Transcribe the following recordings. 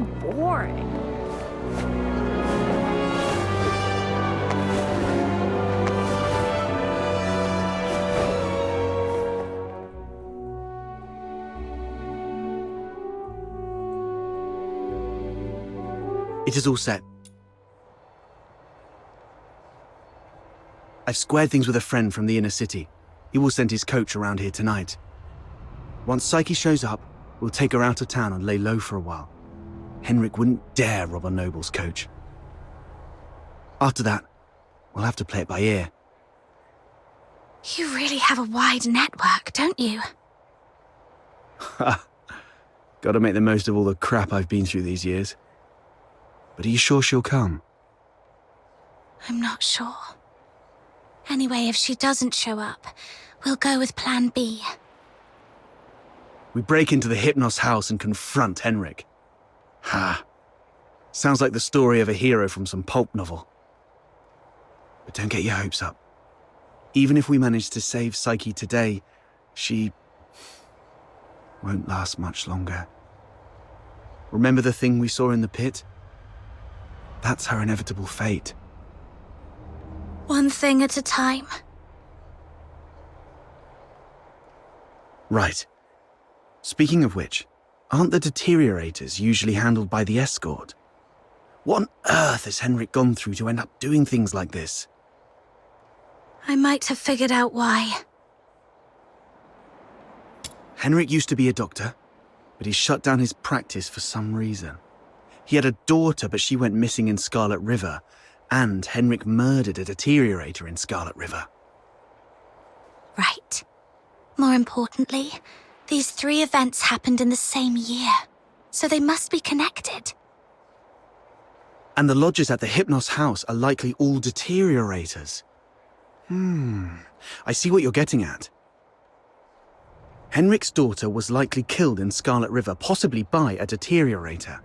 boring. It is all set. I've squared things with a friend from the inner city. He will send his coach around here tonight. Once Psyche shows up, we'll take her out of town and lay low for a while. Henrik wouldn't dare rob a noble's coach. After that, we'll have to play it by ear. You really have a wide network, don't you? Ha! Gotta make the most of all the crap I've been through these years. But are you sure she'll come? I'm not sure. Anyway, if she doesn't show up, we'll go with Plan B. We break into the Hypnos house and confront Henrik. Ha! Sounds like the story of a hero from some pulp novel. But don't get your hopes up. Even if we manage to save Psyche today, she won't last much longer. Remember the thing we saw in the pit? That's her inevitable fate. One thing at a time. Right. Speaking of which, aren't the deteriorators usually handled by the escort? What on earth has Henrik gone through to end up doing things like this? I might have figured out why. Henrik used to be a doctor, but he shut down his practice for some reason. He had a daughter, but she went missing in Scarlet River, and Henrik murdered a deteriorator in Scarlet River. Right. More importantly, these 3 events happened in the same year, so they must be connected. And the lodgers at the Hypnos house are likely all deteriorators. I see what you're getting at. Henrik's daughter was likely killed in Scarlet River, possibly by a deteriorator,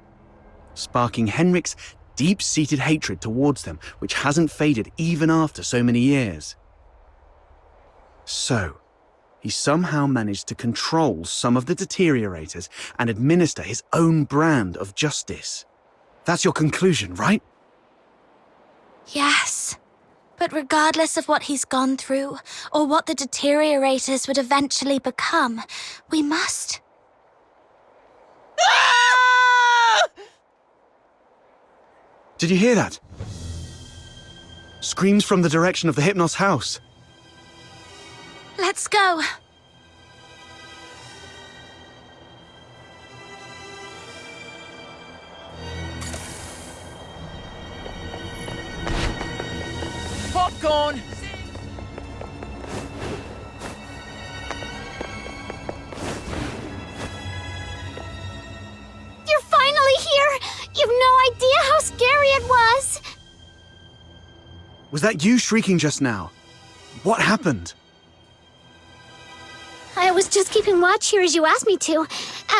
sparking Henrik's deep-seated hatred towards them, which hasn't faded even after so many years. So, he somehow managed to control some of the deteriorators and administer his own brand of justice. That's your conclusion, right? Yes. But regardless of what he's gone through, or what the deteriorators would eventually become, we must. Did you hear that? Screams from the direction of the Hypnos house. Let's go. Popcorn! You're finally here! You've no idea how scary it was! Was that you shrieking just now? What happened? I was just keeping watch here as you asked me to,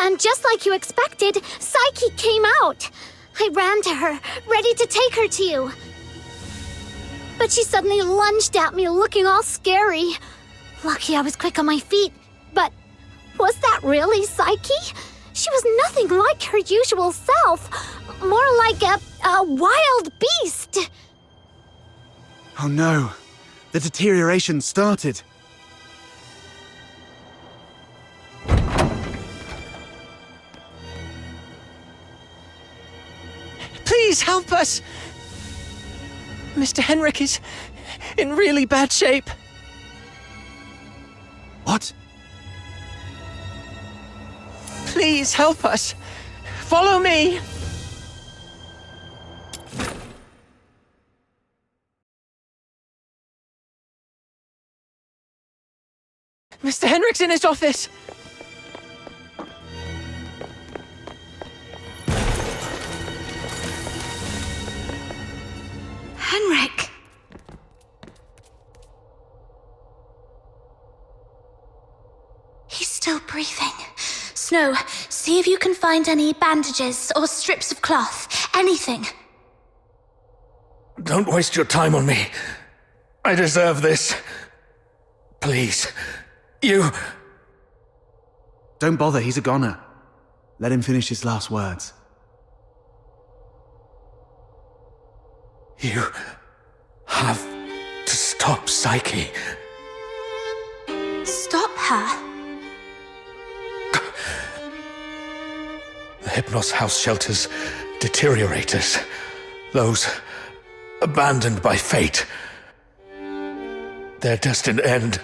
and just like you expected, Psyche came out. I ran to her, ready to take her to you. But she suddenly lunged at me, looking all scary. Lucky I was quick on my feet, but was that really Psyche? She was nothing like her usual self, more like a wild beast. Oh no, the deterioration started. Please help us! Mr. Henrik is in really bad shape. What? Please help us. Follow me. Mr. Henrik's in his office. Henrik! He's still breathing. Snow, see if you can find any bandages or strips of cloth. Anything. Don't waste your time on me. I deserve this. Please. You... Don't bother, he's a goner. Let him finish his last words. You have to stop Psyche. Stop her? The Hypnos house shelters deteriorators. Those abandoned by fate. Their destined end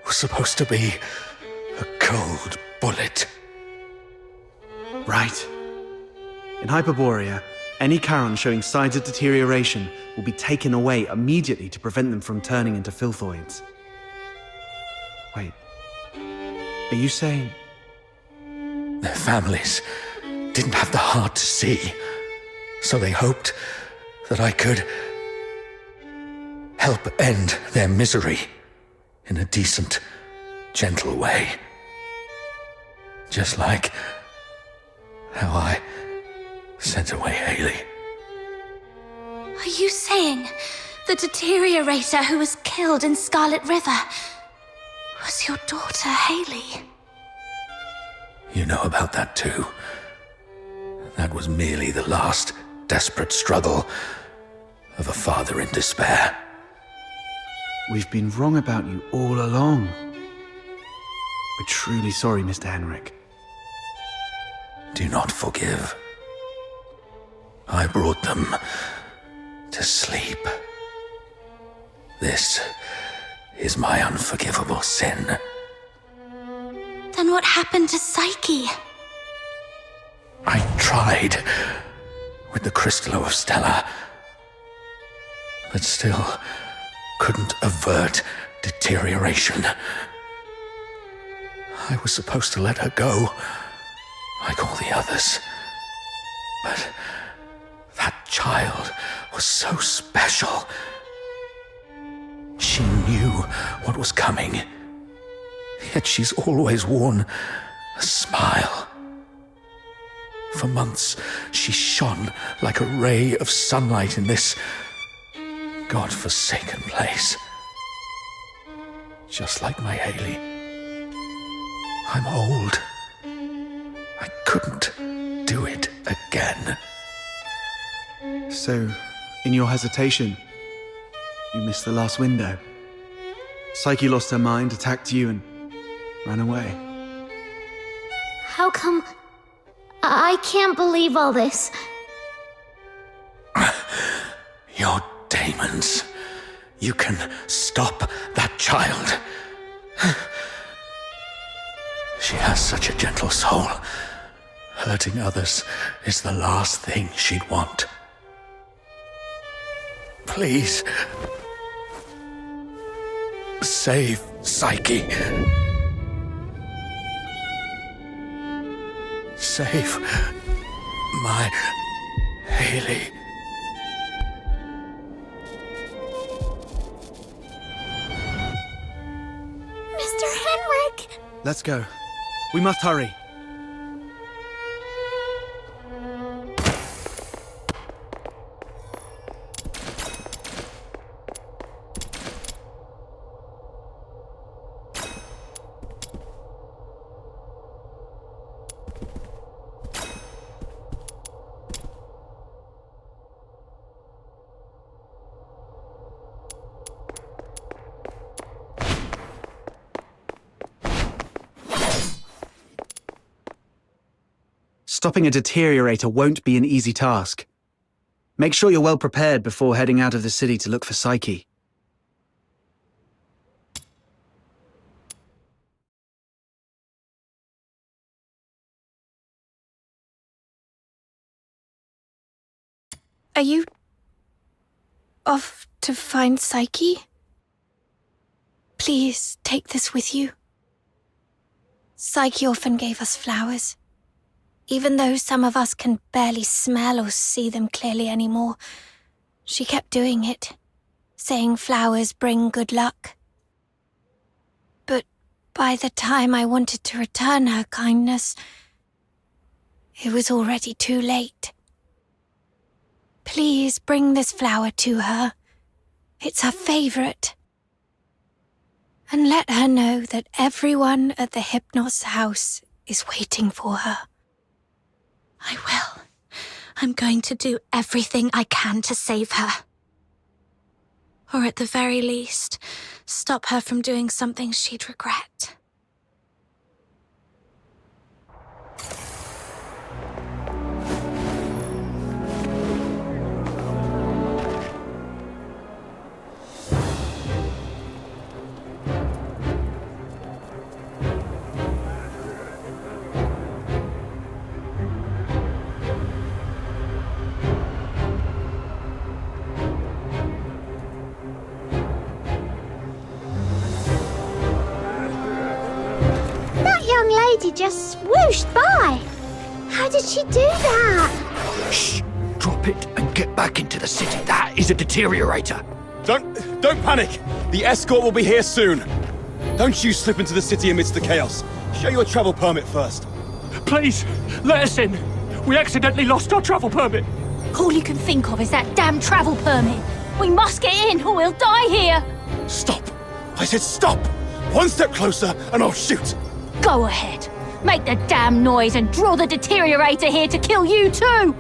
was supposed to be a cold bullet. Right. In Hyperborea, any Charon showing signs of deterioration will be taken away immediately to prevent them from turning into Filthoids. Wait. Are you saying... Their families didn't have the heart to see, so they hoped that I could help end their misery in a decent, gentle way. Just like how I sent away Haley. Are you saying the deteriorator who was killed in Scarlet River was your daughter, Haley? You know about that too. That was merely the last desperate struggle of a father in despair. We've been wrong about you all along. We're truly sorry, Mr. Henrik. Do not forgive. I brought them to sleep. This is my unforgivable sin. Then what happened to Psyche? I tried with the Crystallo of Stella, but still couldn't avert deterioration. I was supposed to let her go, like all the others. But that child was so special. She knew what was coming, yet she's always worn a smile. For months, she shone like a ray of sunlight in this God-forsaken place. Just like my Haley. I'm old. I couldn't do it again. So, in your hesitation, you missed the last window. Psyche lost her mind, attacked you, and ran away. How come... I can't believe all this. Your demons. You can stop that child. She has such a gentle soul. Hurting others is the last thing she'd want. Please. Save Psyche. Save my Haley. Mr. Henrik! Let's go. We must hurry. Stopping a deteriorator won't be an easy task. Make sure you're well prepared before heading out of the city to look for Psyche. Are you off to find Psyche? Please take this with you. Psyche often gave us flowers. Even though some of us can barely smell or see them clearly anymore, she kept doing it, saying flowers bring good luck. But by the time I wanted to return her kindness, it was already too late. Please bring this flower to her. It's her favorite. And let her know that everyone at the Hypnos house is waiting for her. I will. I'm going to do everything I can to save her. Or at the very least, stop her from doing something she'd regret. Lady just swooshed by. How did she do that? Shh! Drop it and get back into the city. That is a deteriorator. Don't panic. The escort will be here soon. Don't you slip into the city amidst the chaos. Show your travel permit first. Please, let us in. We accidentally lost our travel permit. All you can think of is that damn travel permit. We must get in or we'll die here. Stop. I said stop. One step closer and I'll shoot. Go ahead. Make the damn noise and draw the deteriorator here to kill you too!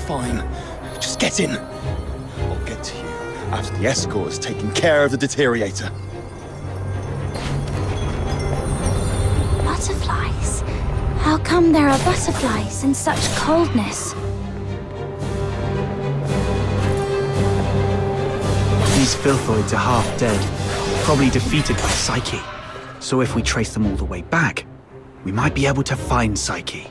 Fine. Just get in. I'll get to you after the escort has taken care of the deteriorator. Butterflies? How come there are butterflies in such coldness? These Filthoids are half dead, probably defeated by Psyche. So if we trace them all the way back, we might be able to find Psyche.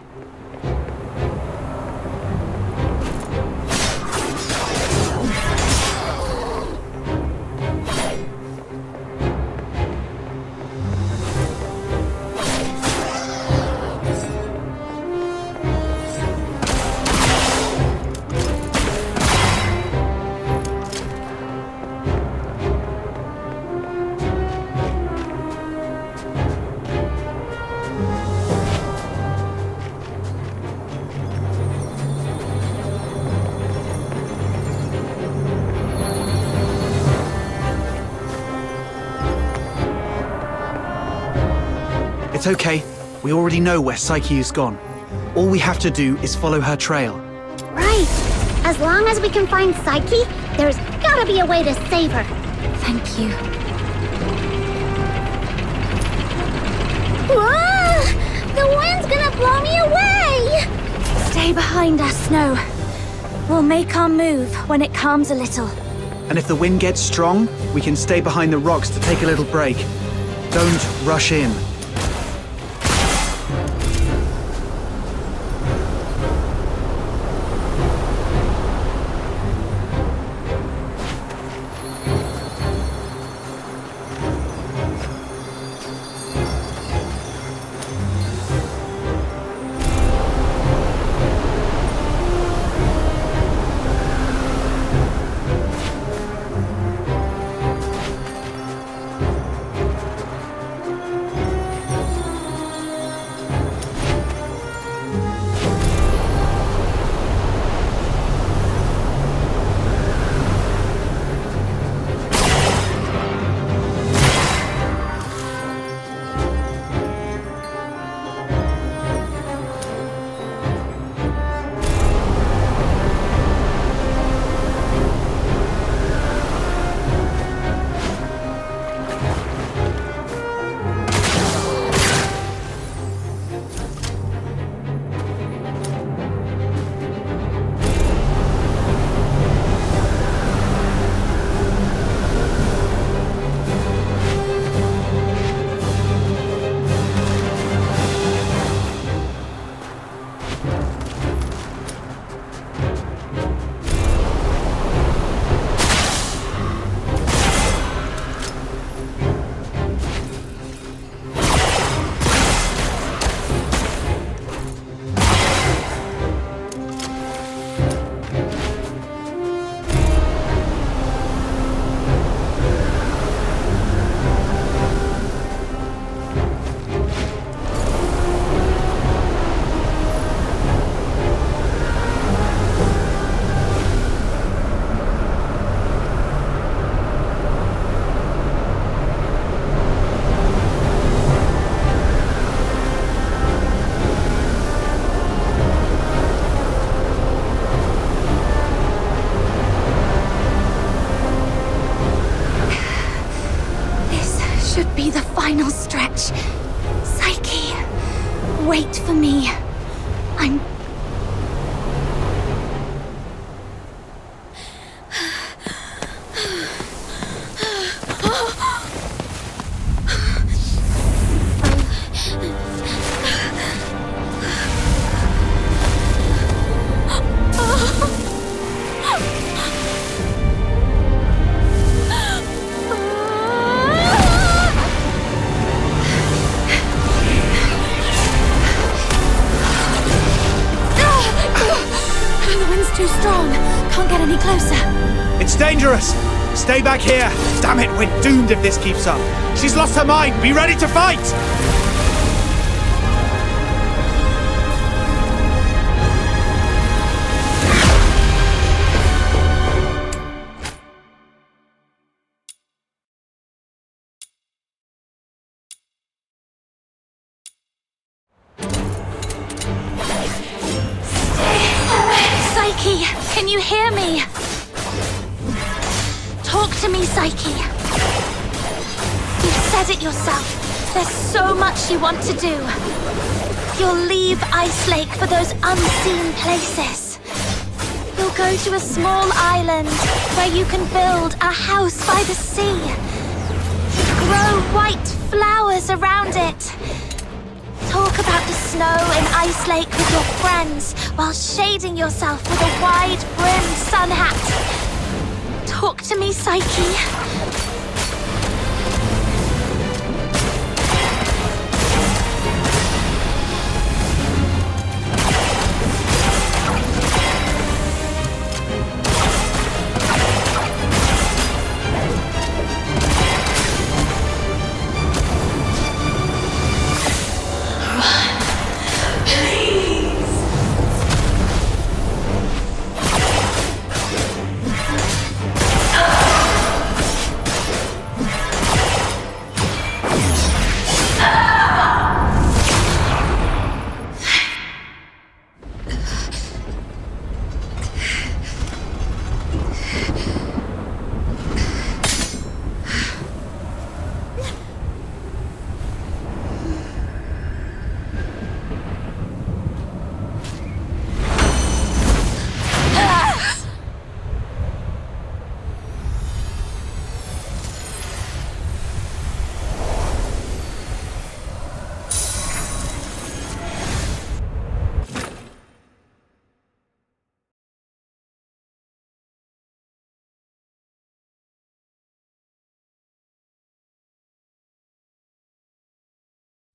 It's okay. We already know where Psyche is gone. All we have to do is follow her trail. Right. As long as we can find Psyche, there's gotta be a way to save her. Thank you. Whoa! The wind's gonna blow me away! Stay behind us, Snow. We'll make our move when it calms a little. And if the wind gets strong, we can stay behind the rocks to take a little break. Don't rush in. It's too strong. Can't get any closer. It's dangerous! Stay back here! Damn it, we're doomed if this keeps up. She's lost her mind! Be ready to fight! Psyche, can you hear me? Talk to me, Psyche. You've said it yourself. There's so much you want to do. You'll leave Ice Lake for those unseen places. You'll go to a small island where you can build a house by the sea. Grow white flowers around it. Talk about the snow in Ice Lake with your friends while shading yourself with a wide-brimmed sun hat. Talk to me, Psyche.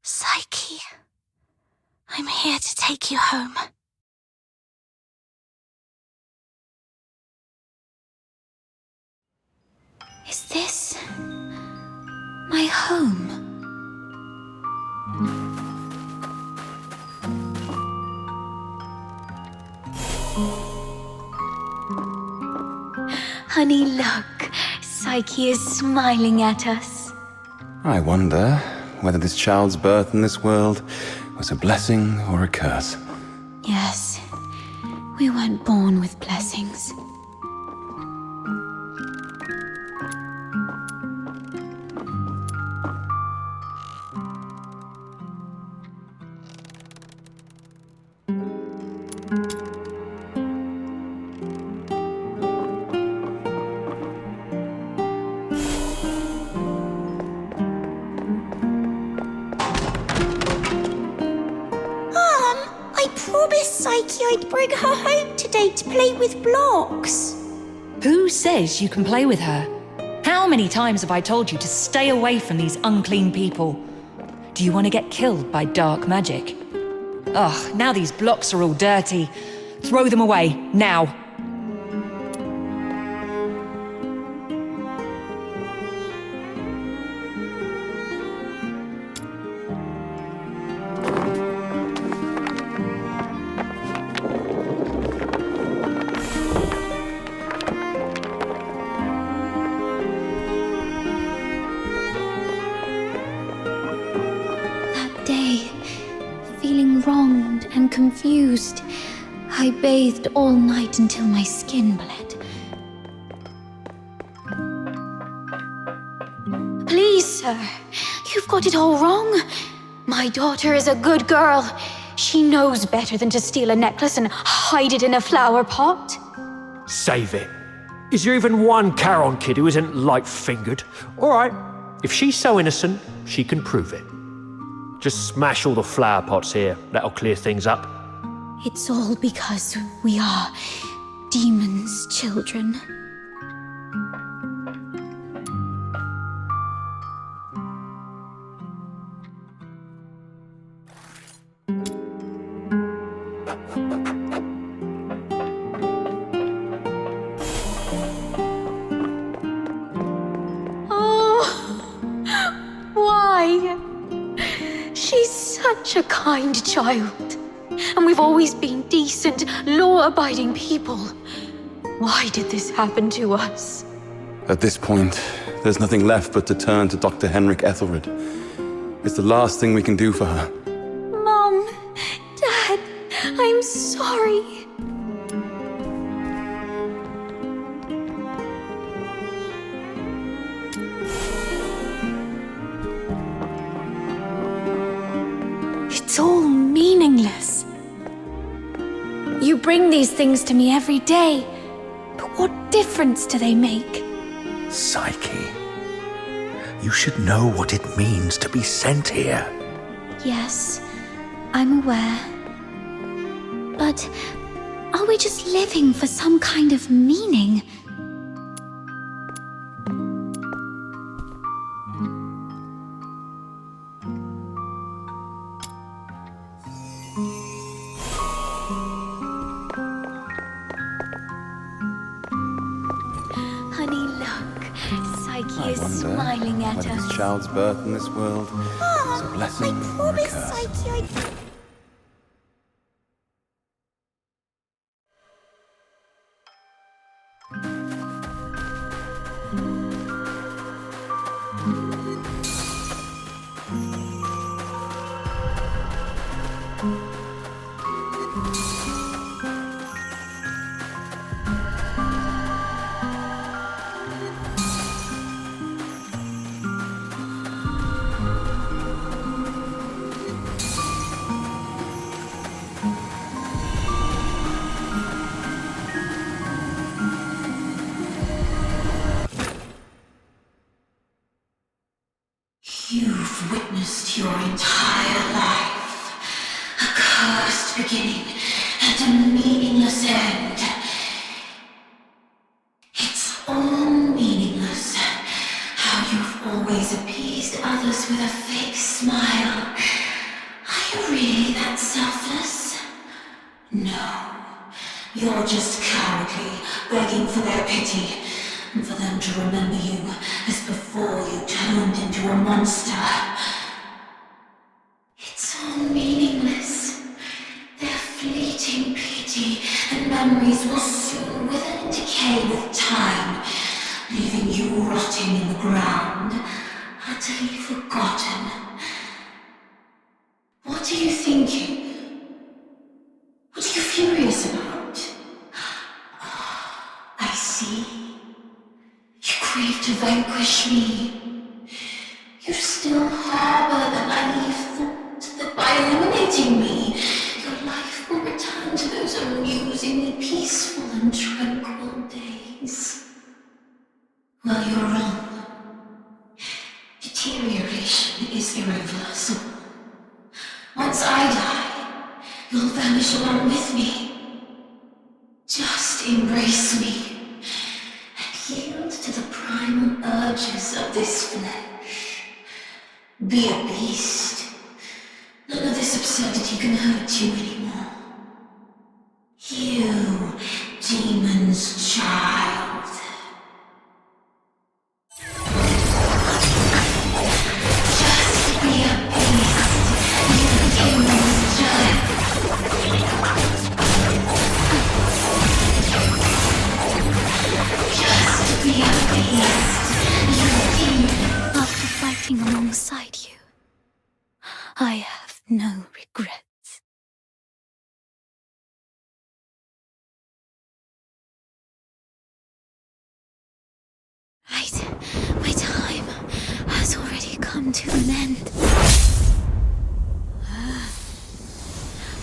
Psyche, I'm here to take you home. Is this my home? Honey, look. Psyche is smiling at us. I wonder whether this child's birth in this world was a blessing or a curse. Yes, we weren't born with blessings. Psyche I'd bring her home today to play with blocks. Who says you can play with her? How many times have I told you to stay away from these unclean people? Do you want to get killed by dark magic? Ugh, now these blocks are all dirty. Throw them away, now. Wronged and confused, I bathed all night until my skin bled. Please, sir, you've got it all wrong. My daughter is a good girl. She knows better than to steal a necklace and hide it in a flower pot. Save it. Is there even one Charon kid who isn't light-fingered? All right, if she's so innocent, she can prove it. Just smash all the flower pots here. That'll clear things up. It's all because we are demons' children. such a kind child. And we've always been decent, law-abiding people. Why did this happen to us? At this point, there's nothing left but to turn to Dr. Henrik Ethelred. It's the last thing we can do for her. Mom, Dad, I'm sorry. It's all meaningless. You bring these things to me every day, but what difference do they make? Psyche, you should know what it means to be sent here. Yes, I'm aware. But are we just living for some kind of meaning? Honey, look. Psyche is wonder smiling at whether us. this child's birth in this world was a blessing or a curse. You've witnessed your entire life, a cursed beginning and a meaningless end. It's all meaningless, how you've always appeased others with a fake smile. Are you really that selfless? No, you're just cowardly, begging for their pity. And for them to remember you as before you turned into a monster. It's all meaningless. Their fleeting pity and memories will soon wither and decay with time, leaving you rotting in the ground, utterly forgotten. What are you thinking? What are you furious about? I see. You crave to vanquish me. You still harbor the naive thought that by eliminating me, your life will return to those amusingly peaceful and tranquil days. Well, you're wrong. Deterioration is irreversible. Once I die, you'll vanish along with me. Just embrace me. Yield to the primal urges of this flesh. Be a beast. None of this absurdity can hurt you anymore. You, demon's child. Just be a beast, you demon's child. Be a beast, you demon. After fighting alongside you, I have no regrets. Right, my time has already come to an end.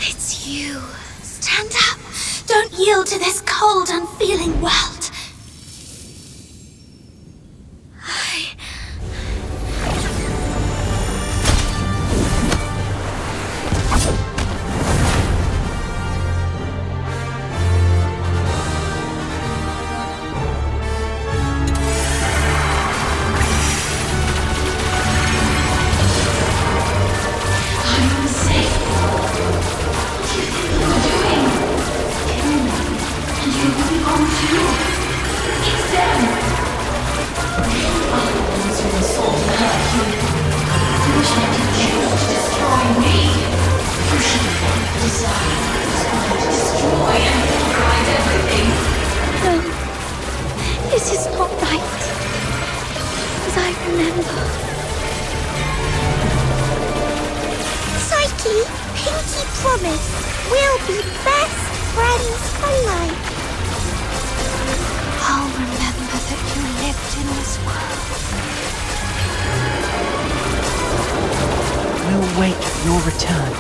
It's you. Stand up. Don't yield to this cold, unfeeling world. Destroy me! Destroy and pulverize everything. No, this is not right. As I remember. Psyche, pinky promise, we'll be best friends for life. I'll remember that you lived in this world. We'll wait for your return.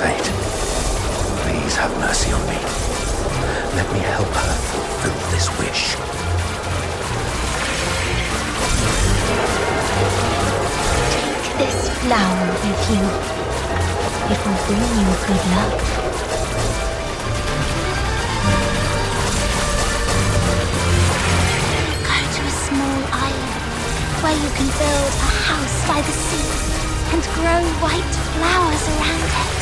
Fate, please have mercy on me. Let me help her fulfill this wish. Take this flower with you. It will bring you good luck. Go to a small island where you can build a house by the sea and grow white flowers around it.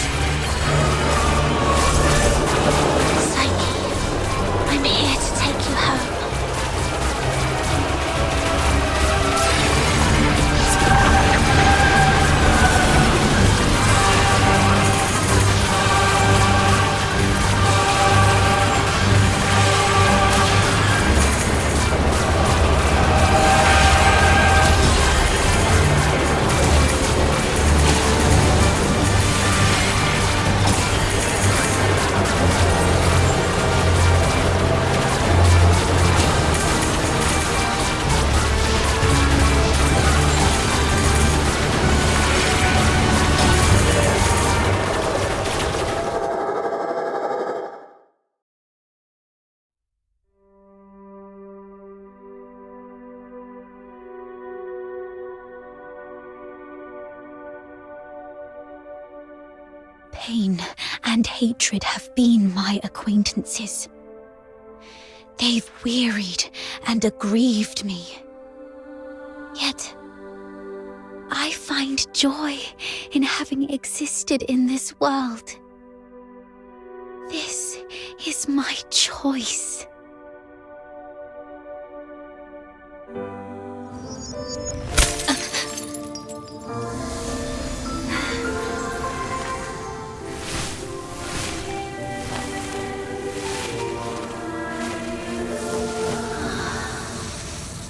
Psyche, I'm here to take you home. Pain and hatred have been my acquaintances. They've wearied and aggrieved me. Yet, I find joy in having existed in this world. This is my choice.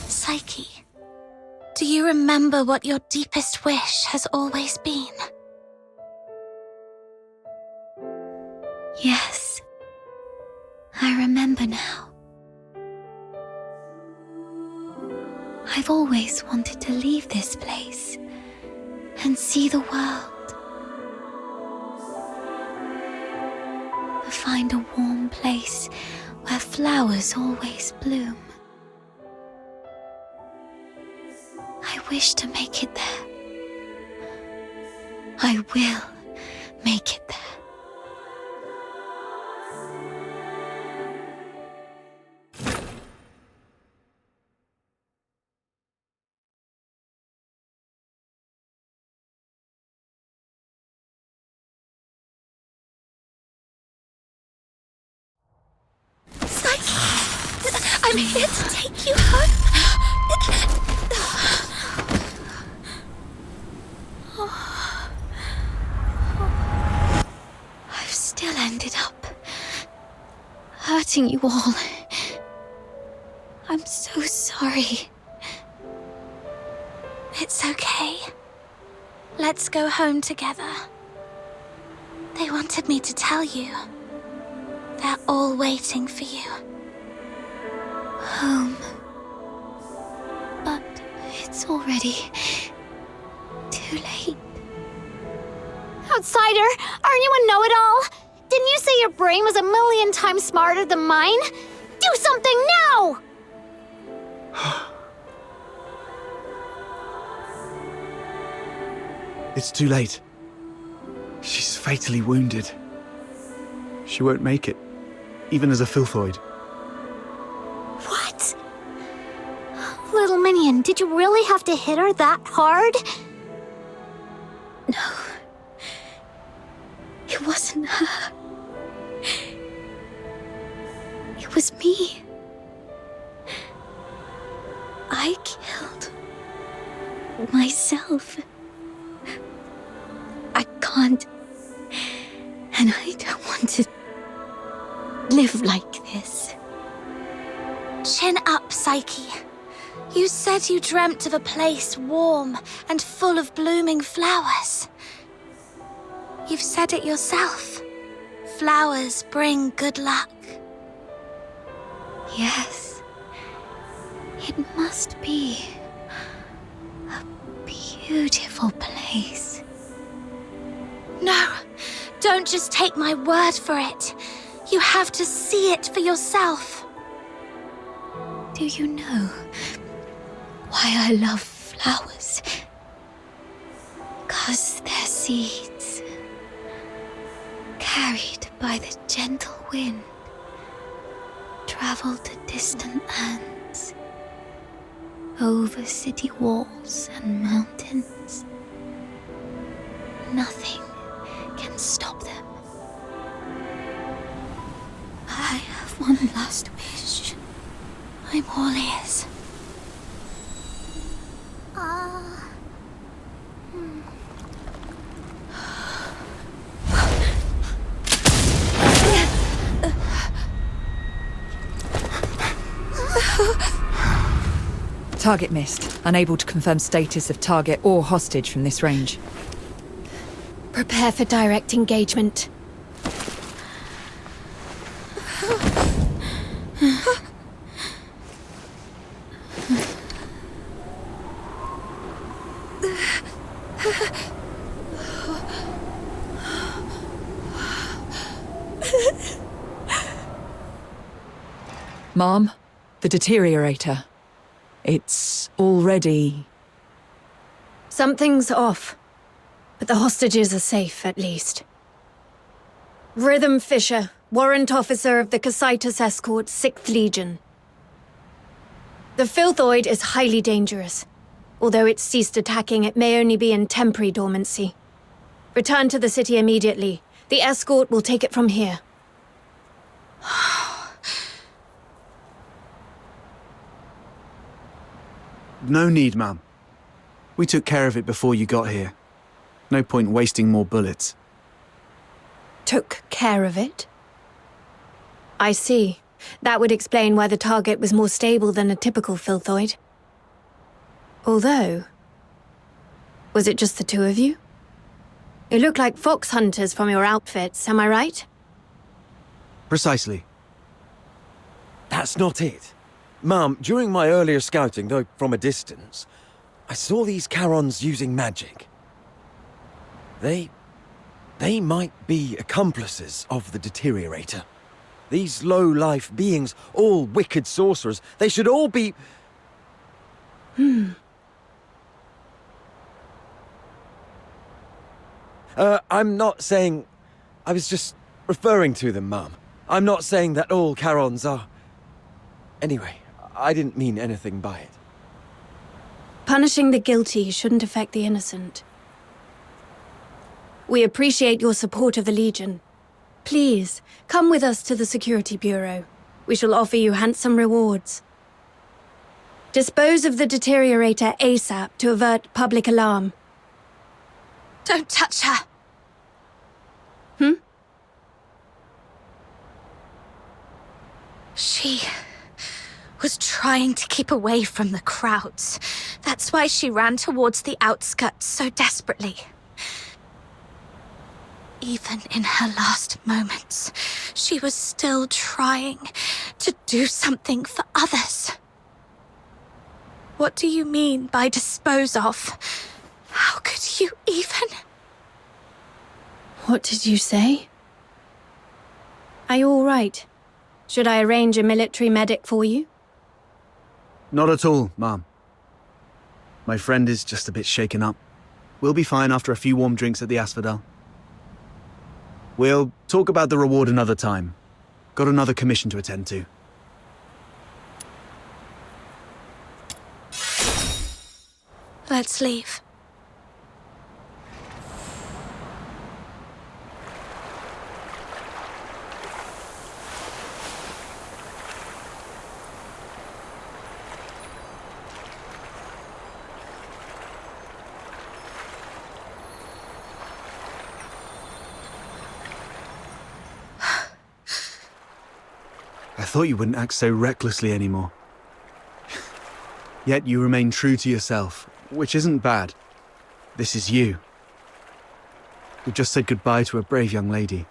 Psyche, do you remember what your deepest wish has always been? Yes, I remember now. I've always wanted to leave this place and see the world. Find a warm place where flowers always bloom. I wish to make it there. I will make it there. Psyche, I'm here to take you home. I've still ended up hurting you all. I'm so sorry. It's okay. Let's go home together. They wanted me to tell you. They're all waiting for you. Home. But it's already too late. Outsider, aren't you a know-it-all? Didn't you say your brain was 1,000,000 times smarter than mine? Do something now! It's too late. She's fatally wounded. She won't make it, even as a Filthoid. What? Little minion, did you really have to hit her that hard? No. It wasn't her. It was me. I killed myself. I can't. And I don't want to live like this. Chin up, Psyche. You said you dreamt of a place warm and full of blooming flowers. You've said it yourself. Flowers bring good luck. Yes. It must be a beautiful place. No, don't just take my word for it. You have to see it for yourself. Do you know why I love flowers? 'Cause their seeds, carried by the gentle wind, travel to distant lands, over city walls and mountains. Nothing can stop them. I have one last wish. I'm all ears. Target missed. Unable to confirm status of target or hostage from this range. Prepare for direct engagement. Mom, the deteriorator. It's already... Something's off, but the hostages are safe, at least. Rhythm Fisher, warrant officer of the Cocytus Escort, 6th Legion. The Filthoid is highly dangerous. Although it's ceased attacking, it may only be in temporary dormancy. Return to the city immediately. The escort will take it from here. No need, ma'am. We took care of it before you got here. No point wasting more bullets. Took care of it? I see. That would explain why the target was more stable than a typical Filthoid. Although... was it just the two of you? You look like fox hunters from your outfits, am I right? Precisely. That's not it. Ma'am, during my earlier scouting, though from a distance, I saw these Charons using magic. They might be accomplices of the deteriorator. These low-life beings, all wicked sorcerers, they should all be... I'm not saying... I was just referring to them, Ma'am. I'm not saying that all Charons are... Anyway, I didn't mean anything by it. Punishing the guilty shouldn't affect the innocent. We appreciate your support of the Legion. Please, come with us to the Security Bureau. We shall offer you handsome rewards. Dispose of the deteriorator ASAP to avert public alarm. Don't touch her. She was trying to keep away from the crowds. That's why she ran towards the outskirts so desperately. Even in her last moments, she was still trying to do something for others. What do you mean by dispose of? How could you even? What did you say? Are you all right? Should I arrange a military medic for you? Not at all, ma'am. My friend is just a bit shaken up. We'll be fine after a few warm drinks at the Asphodel. We'll talk about the reward another time. Got another commission to attend to. Let's leave. I thought you wouldn't act so recklessly anymore. Yet you remain true to yourself, which isn't bad. This is you. You've just said goodbye to a brave young lady.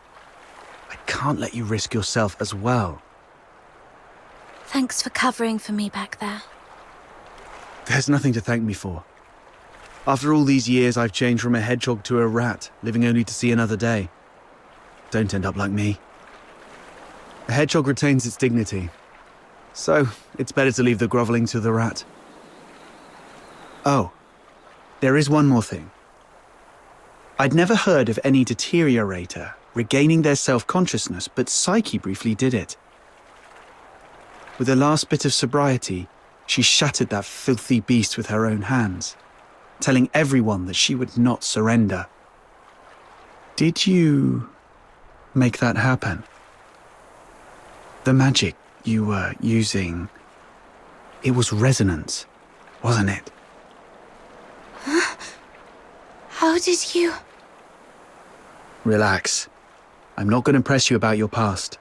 I can't let you risk yourself as well. Thanks for covering for me back there. There's nothing to thank me for. After all these years, I've changed from a hedgehog to a rat, living only to see another day. Don't end up like me. A hedgehog retains its dignity, so it's better to leave the grovelling to the rat. Oh, there is one more thing. I'd never heard of any deteriorator regaining their self-consciousness, but Psyche briefly did it. With the last bit of sobriety, she shattered that filthy beast with her own hands, telling everyone that she would not surrender. Did you make that happen? The magic you were using, it was resonance, wasn't it? Huh? How did you... Relax. I'm not going to press you about your past,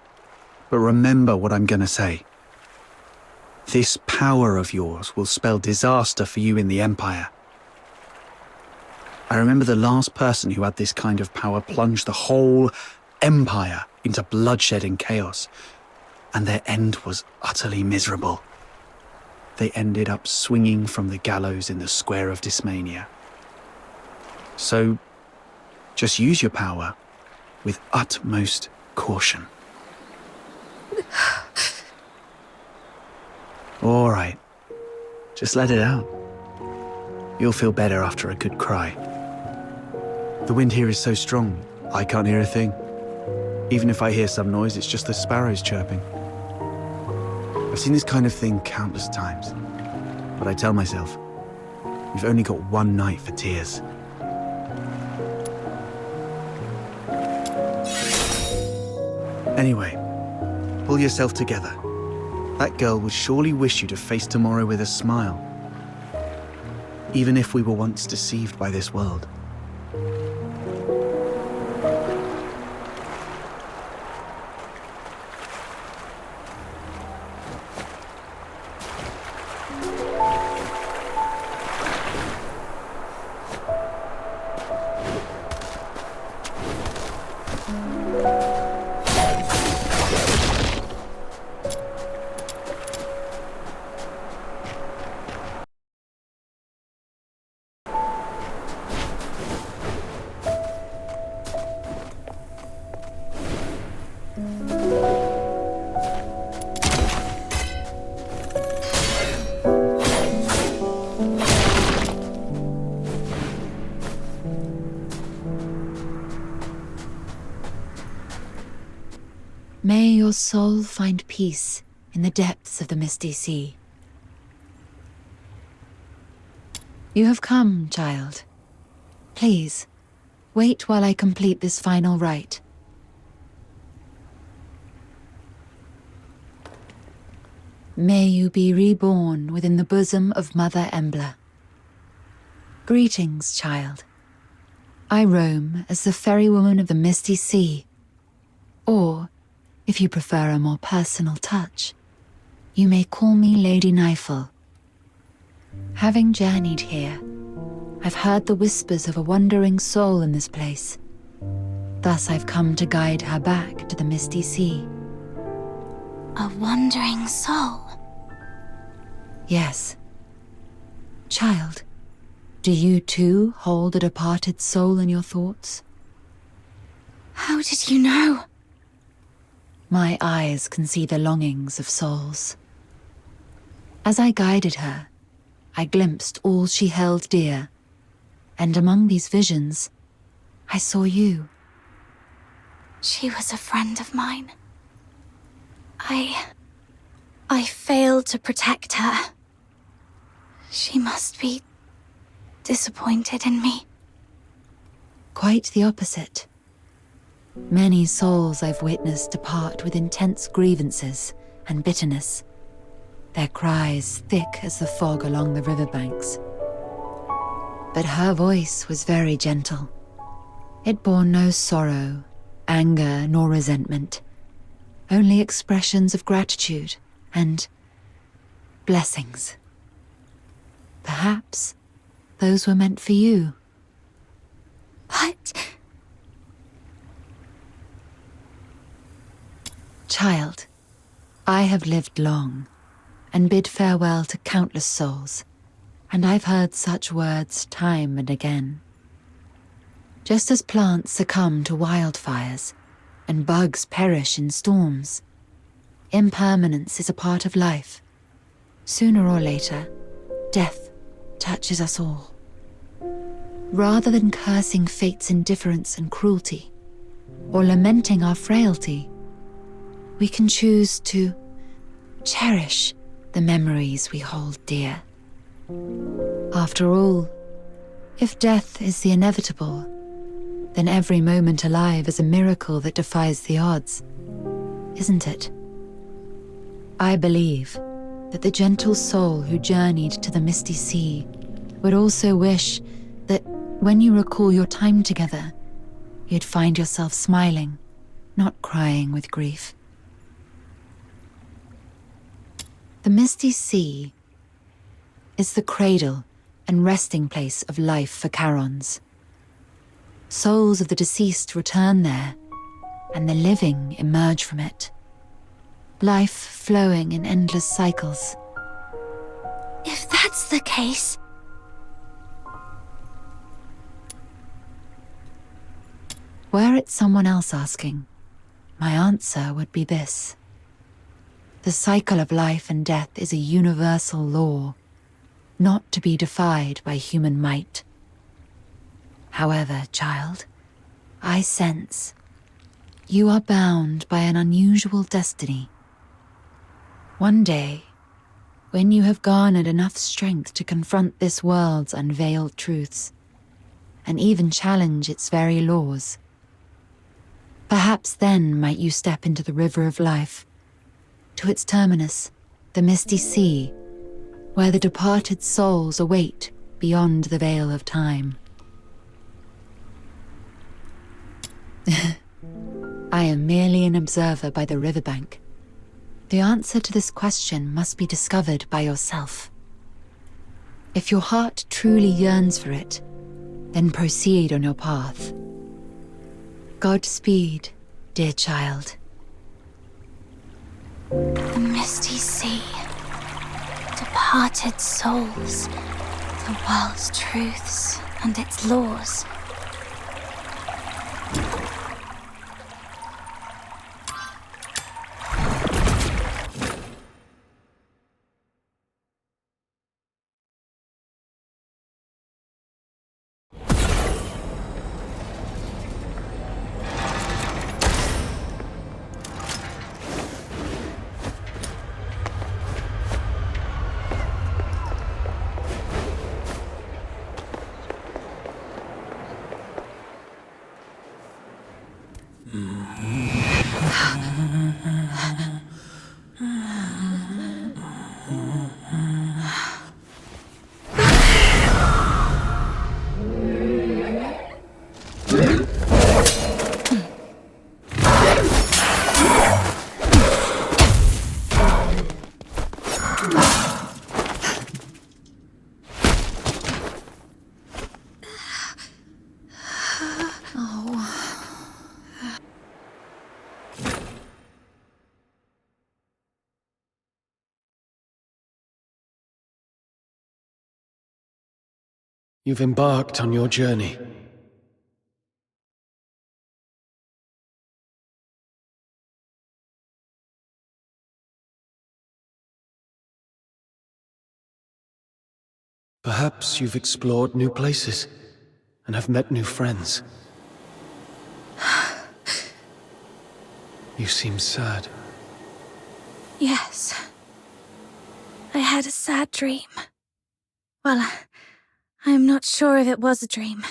but remember what I'm going to say. This power of yours will spell disaster for you in the Empire. I remember the last person who had this kind of power plunged the whole Empire into bloodshed and chaos, and their end was utterly miserable. They ended up swinging from the gallows in the Square of Dysmania. So, just use your power with utmost caution. All right, just let it out. You'll feel better after a good cry. The wind here is so strong, I can't hear a thing. Even if I hear some noise, it's just the sparrows chirping. I've seen this kind of thing countless times, but I tell myself, we've only got one night for tears. Anyway, pull yourself together. That girl would surely wish you to face tomorrow with a smile, even if we were once deceived by this world. May your soul find peace in the depths of the misty sea. You have come, child. Please, wait while I complete this final rite. May you be reborn within the bosom of Mother Embla. Greetings, child. I roam as the ferrywoman of the misty sea, or, if you prefer a more personal touch, you may call me Lady Nifel. Having journeyed here, I've heard the whispers of a wandering soul in this place. Thus I've come to guide her back to the misty sea. A wandering soul? Yes. Child, do you too hold a departed soul in your thoughts? How did you know? My eyes can see the longings of souls. As I guided her, I glimpsed all she held dear, and among these visions, I saw you. She was a friend of mine. I failed to protect her. She must be disappointed in me. Quite the opposite. Many souls I've witnessed depart with intense grievances and bitterness, their cries thick as the fog along the riverbanks. But her voice was very gentle. It bore no sorrow, anger, nor resentment, only expressions of gratitude and blessings. Perhaps those were meant for you. What? Child, I have lived long and bid farewell to countless souls, and I've heard such words time and again. Just as plants succumb to wildfires and bugs perish in storms, impermanence is a part of life. Sooner or later, death touches us all. Rather than cursing fate's indifference and cruelty, or lamenting our frailty, we can choose to cherish the memories we hold dear. After all, if death is the inevitable, then every moment alive is a miracle that defies the odds, isn't it? I believe that the gentle soul who journeyed to the misty sea would also wish that when you recall your time together, you'd find yourself smiling, not crying with grief. The misty sea is the cradle and resting place of life for Charons. Souls of the deceased return there, and the living emerge from it. Life flowing in endless cycles. If that's the case... Were it someone else asking, my answer would be this. The cycle of life and death is a universal law, not to be defied by human might. However, child, I sense you are bound by an unusual destiny. One day, when you have garnered enough strength to confront this world's unveiled truths, and even challenge its very laws, perhaps then might you step into the river of life, to its terminus, the misty sea, where the departed souls await beyond the veil of time. I am merely an observer by the riverbank. The answer to this question must be discovered by yourself. If your heart truly yearns for it, then proceed on your path. Godspeed, dear child. The misty sea, departed souls, the world's truths and its laws. You've embarked on your journey. Perhaps you've explored new places and have met new friends. You seem sad. Yes. I had a sad dream. Well, I'm not sure if it was a dream.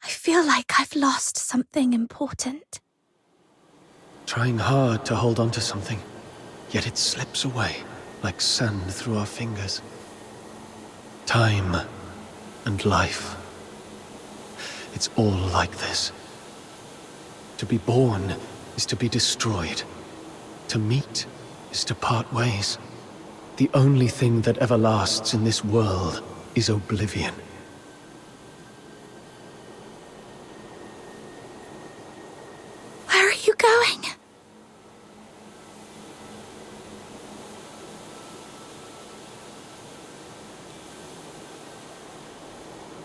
I feel like I've lost something important. Trying hard to hold on to something, yet it slips away like sand through our fingers. Time and life. It's all like this. To be born is to be destroyed. To meet is to part ways. The only thing that ever lasts in this world is oblivion. Where are you going?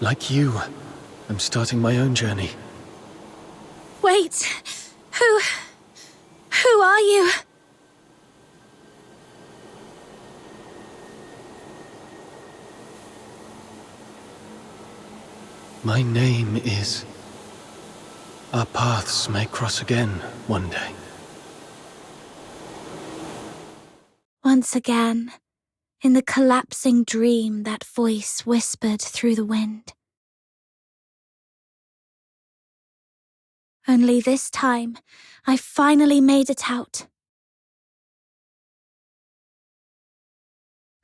Like you, I'm starting my own journey. Wait. Who are you? My name is... Our paths may cross again one day. Once again, in the collapsing dream, that voice whispered through the wind. Only this time, I finally made it out.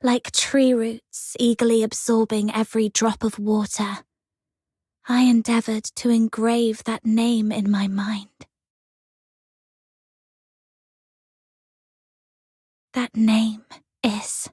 Like tree roots eagerly absorbing every drop of water, I endeavored to engrave that name in my mind. That name is...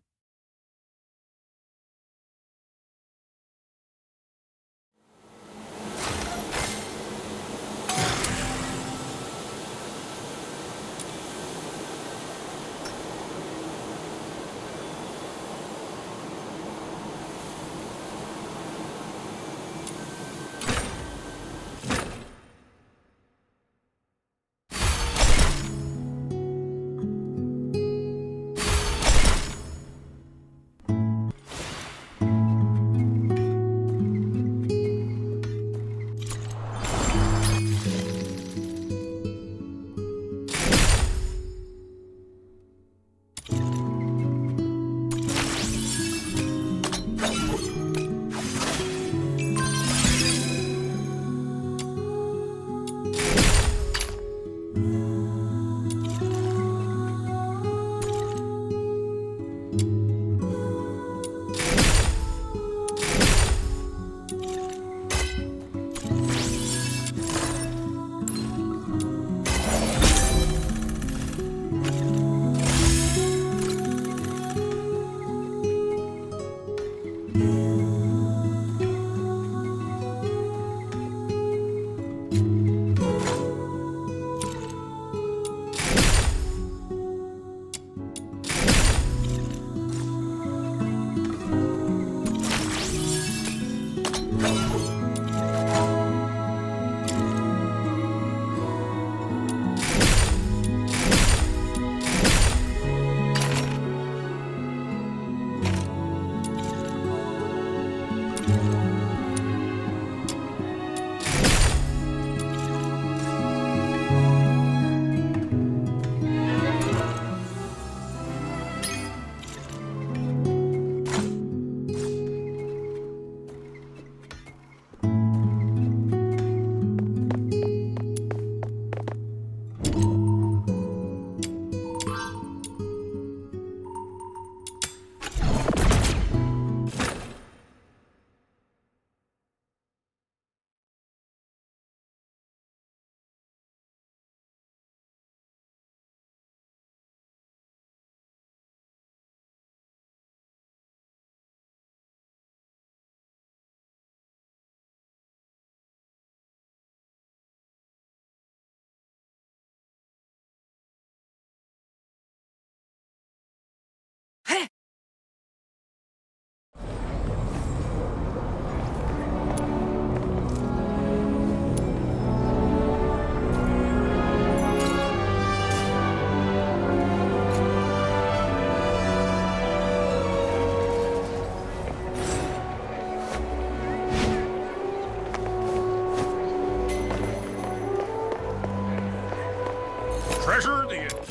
Treasure the...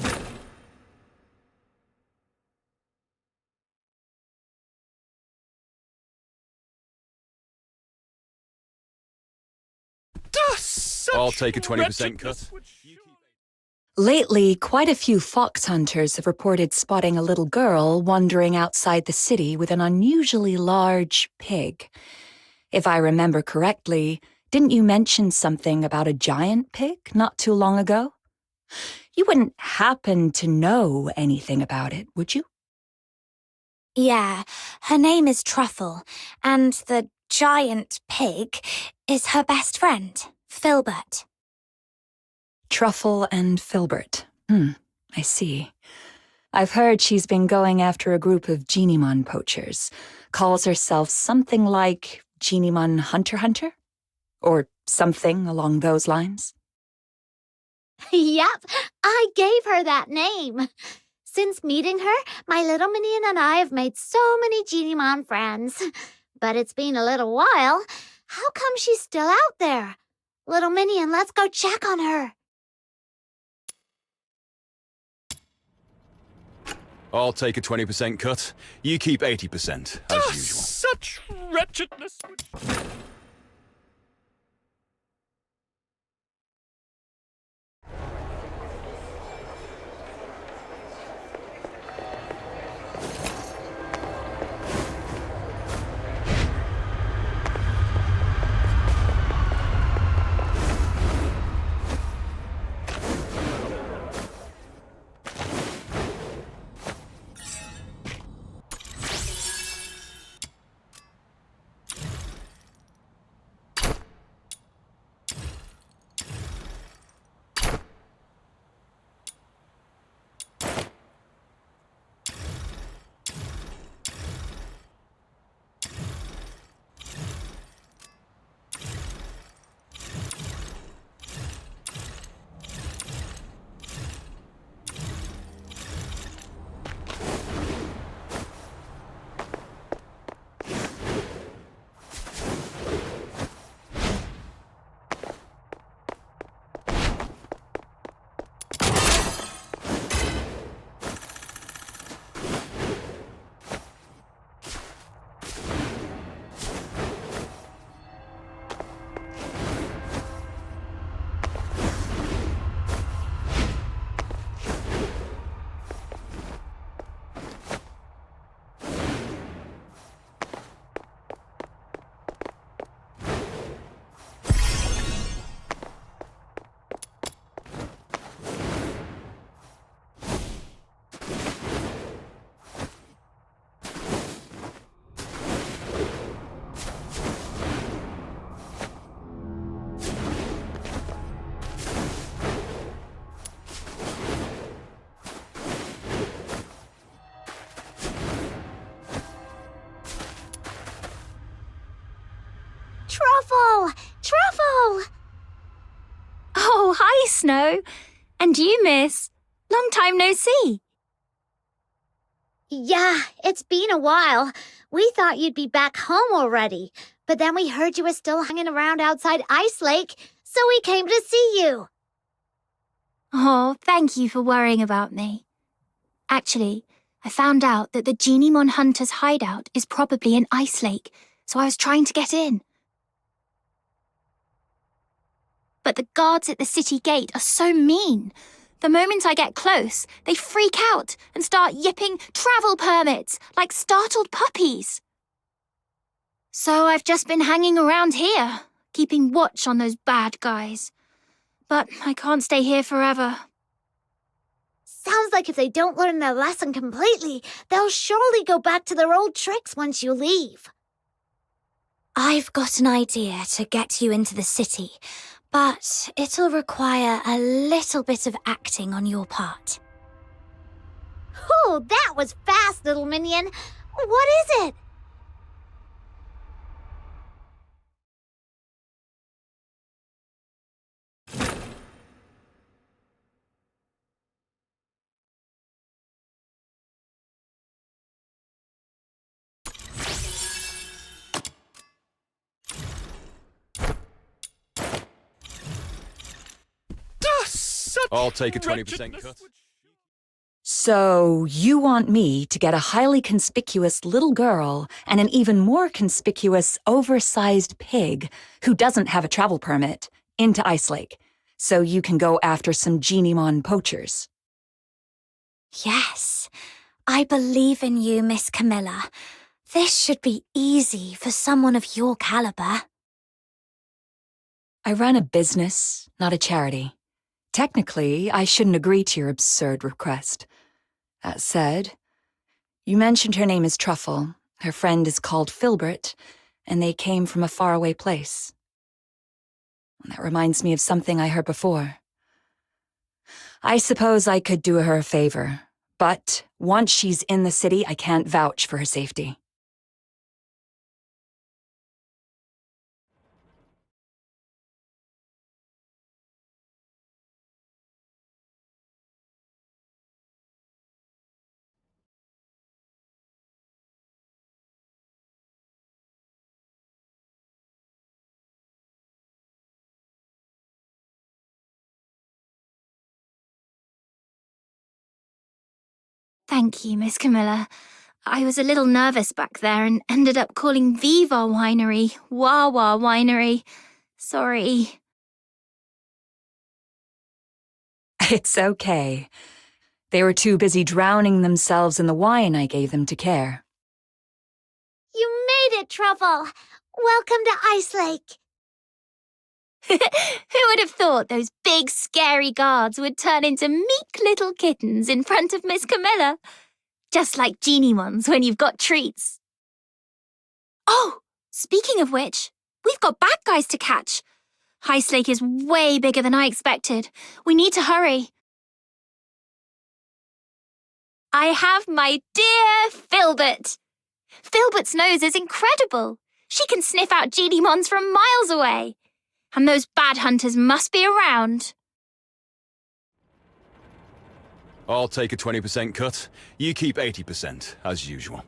I'll take a 20% cut. Lately, quite a few fox hunters have reported spotting a little girl wandering outside the city with an unusually large pig. If I remember correctly, didn't you mention something about a giant pig not too long ago? You wouldn't happen to know anything about it, would you? Yeah, her name is Truffle, and the giant pig is her best friend, Filbert. Truffle and Filbert. I see. I've heard she's been going after a group of Genimon poachers. Calls herself something like Genimon Hunter? Or something along those lines? Yep, I gave her that name. Since meeting her, my little minion and I have made so many Genimon friends. But it's been a little while. How come she's still out there? Little minion, let's go check on her. I'll take a 20% cut. You keep 80%, as usual. Such wretchedness. Truffle! Truffle! Oh, hi, Snow. And you, miss. Long time no see. Yeah, it's been a while. We thought you'd be back home already, but then we heard you were still hanging around outside Ice Lake, so we came to see you. Oh, thank you for worrying about me. Actually, I found out that the Genimon Hunter's hideout is probably in Ice Lake, so I was trying to get in. But the guards at the city gate are so mean. The moment I get close, they freak out and start yipping travel permits like startled puppies. So I've just been hanging around here, keeping watch on those bad guys. But I can't stay here forever. Sounds like if they don't learn their lesson completely, they'll surely go back to their old tricks once you leave. I've got an idea to get you into the city, but it'll require a little bit of acting on your part. Oh, that was fast, little minion. What is it? I'll take a 20% cut. So, you want me to get a highly conspicuous little girl and an even more conspicuous, oversized pig who doesn't have a travel permit into Ice Lake, so you can go after some Genimon poachers? Yes, I believe in you, Miss Camilla. This should be easy for someone of your caliber. I run a business, not a charity. Technically, I shouldn't agree to your absurd request. That said, you mentioned her name is Truffle, her friend is called Filbert, and they came from a faraway place. That reminds me of something I heard before. I suppose I could do her a favor, but once she's in the city, I can't vouch for her safety. Thank you, Miss Camilla. I was a little nervous back there and ended up calling Viva Winery Wawa Winery. Sorry. It's okay. They were too busy drowning themselves in the wine I gave them to care. You made it, Truffle! Welcome to Ice Lake! Who would have thought those big, scary guards would turn into meek little kittens in front of Miss Camilla? Just like genie ones when you've got treats. Oh, speaking of which, we've got bad guys to catch. Ice Lake is way bigger than I expected. We need to hurry. I have my dear Filbert. Filbert's nose is incredible. She can sniff out genie mons from miles away. And those bad hunters must be around. I'll take a 20% cut. You keep 80%, as usual.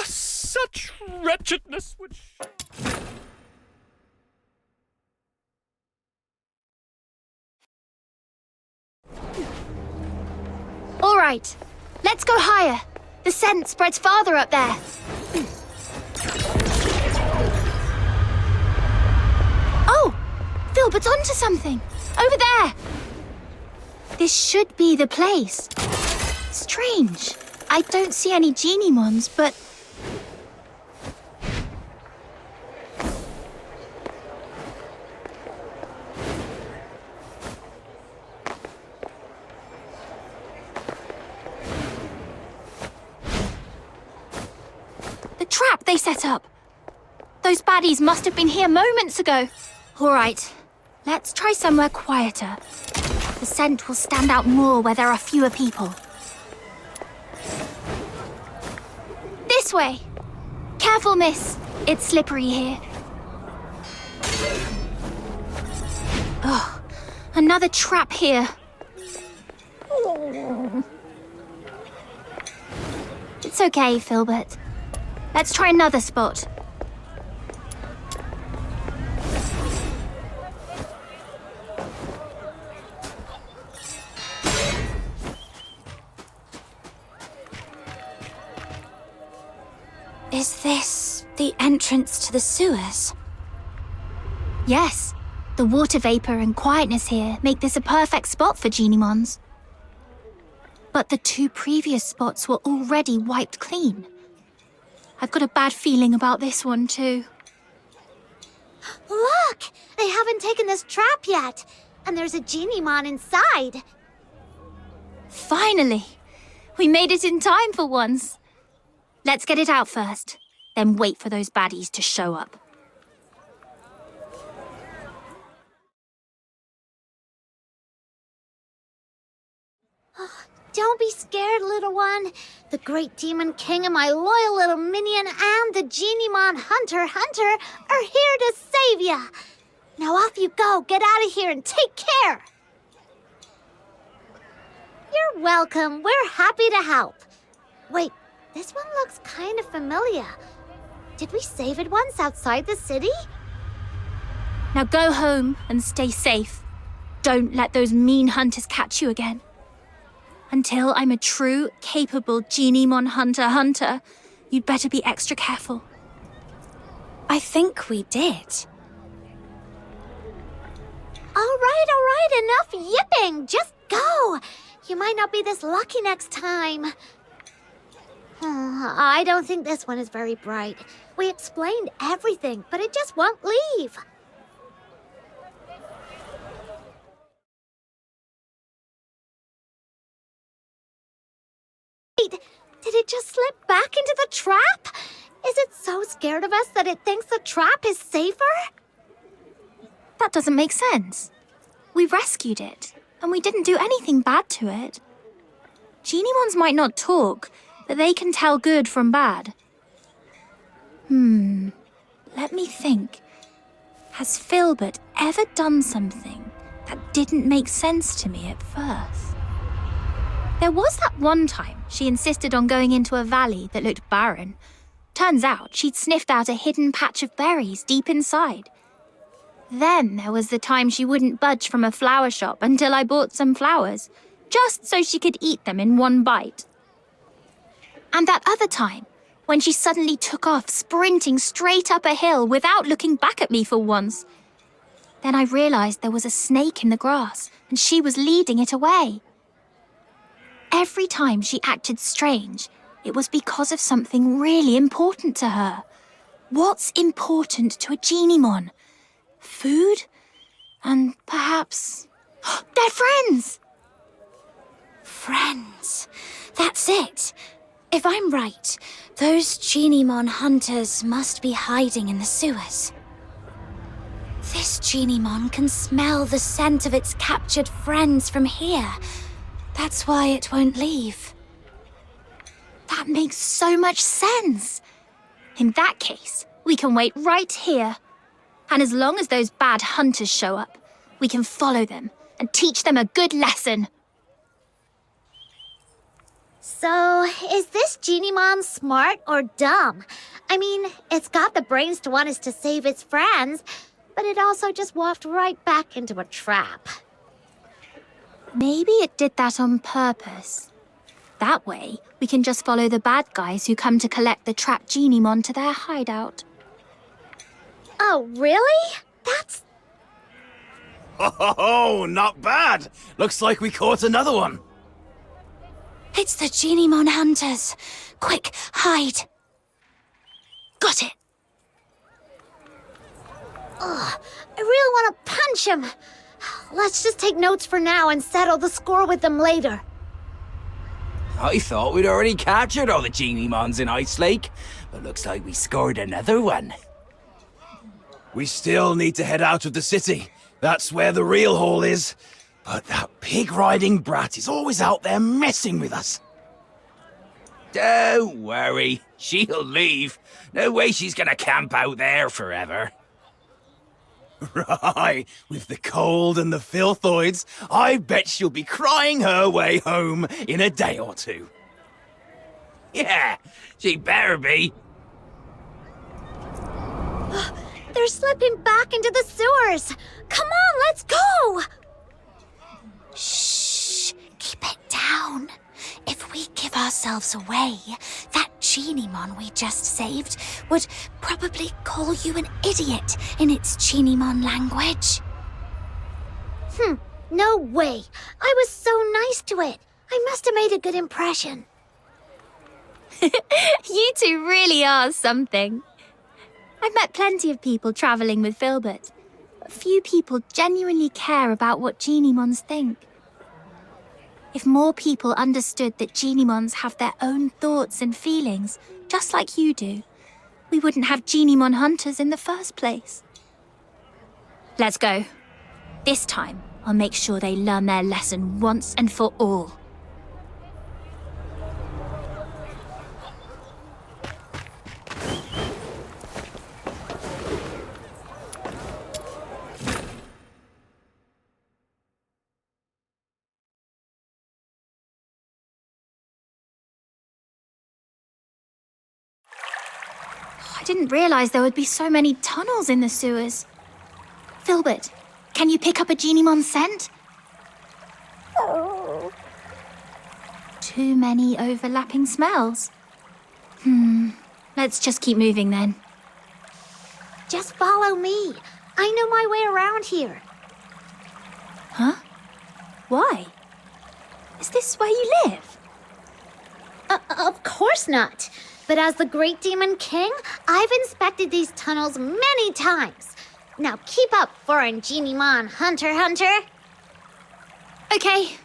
Such wretchedness which... All right, let's go higher. The scent spreads farther up there. Oh, Filbert's onto something. Over there. This should be the place. Strange. I don't see any genie mons, but... The trap they set up. Those baddies must have been here moments ago. All right, let's try somewhere quieter. The scent will stand out more where there are fewer people. This way. Careful, miss. It's slippery here. Oh, another trap here. It's okay, Filbert. Let's try another spot. Is this the entrance to the sewers? Yes. The water vapor and quietness here make this a perfect spot for genie mons. But the two previous spots were already wiped clean. I've got a bad feeling about this one too. Look! They haven't taken this trap yet, and there's a genie mon inside. Finally! We made it in time for once. Let's get it out first, then wait for those baddies to show up. Don't be scared, little one. The great demon king and my loyal little minion and the genie mon Hunter are here to save ya. Now off you go. Get out of here and take care. You're welcome. We're happy to help. Wait, this one looks kind of familiar. Did we save it once outside the city? Now go home and stay safe. Don't let those mean hunters catch you again. Until I'm a true, capable Genie Mon Hunter, you'd better be extra careful. I think we did. All right, enough yipping. Just go. You might not be this lucky next time. I don't think this one is very bright. We explained everything, but it just won't leave. slip back into the trap? Is it so scared of us that it thinks the trap is safer? That doesn't make sense. We rescued it, and we didn't do anything bad to it. Geniemons might not talk, but they can tell good from bad. Let me think. Has Filbert ever done something that didn't make sense to me at first? There was that one time she insisted on going into a valley that looked barren. Turns out she'd sniffed out a hidden patch of berries deep inside. Then there was the time she wouldn't budge from a flower shop until I bought some flowers, just so she could eat them in one bite. And that other time, when she suddenly took off sprinting straight up a hill without looking back at me for once. Then I realized there was a snake in the grass, and she was leading it away. Every time she acted strange, it was because of something really important to her. What's important to a Geniemon? Food? And perhaps... they're friends! Friends. That's it. If I'm right, those Geniemon hunters must be hiding in the sewers. This Geniemon can smell the scent of its captured friends from here. That's why it won't leave. That makes so much sense. In that case, we can wait right here. And as long as those bad hunters show up, we can follow them and teach them a good lesson. So, is this Geniemon smart or dumb? I mean, it's got the brains to want us to save its friends, but it also just walked right back into a trap. Maybe it did that on purpose. That way, we can just follow the bad guys who come to collect the trapped Geniemon to their hideout. Oh, really? That's... Oh, not bad. Looks like we caught another one. It's the Geniemon hunters. Quick, hide. Got it. Ugh, I really want to punch him. Let's just take notes for now and settle the score with them later. I thought we'd already captured all the Geniemons in Ice Lake, but looks like we scored another one. We still need to head out of the city. That's where the real haul is. But that pig-riding brat is always out there messing with us. Don't worry, she'll leave. No way she's gonna camp out there forever. Right, with the cold and the Filthoids, I bet she'll be crying her way home in a day or two. Yeah, she better be. They're slipping back into the sewers. Come on, let's go! Shh, keep it down. If we give ourselves away, that Geniemon we just saved would probably call you an idiot in its Geniemon language. No way. I was so nice to it. I must have made a good impression. You two really are something. I've met plenty of people travelling with Filbert, but few people genuinely care about what Geniemons think. If more people understood that Geniemons have their own thoughts and feelings, just like you do, we wouldn't have Geniemon hunters in the first place. Let's go. This time, I'll make sure they learn their lesson once and for all. I didn't realize there would be so many tunnels in the sewers. Filbert, can you pick up a Geniemon scent? Too many overlapping smells. Let's just keep moving then. Just follow me. I know my way around here. Huh? Why? Is this where you live? Of course not. But as the Great Demon King, I've inspected these tunnels many times. Now keep up, foreign Geniemon hunter. Okay.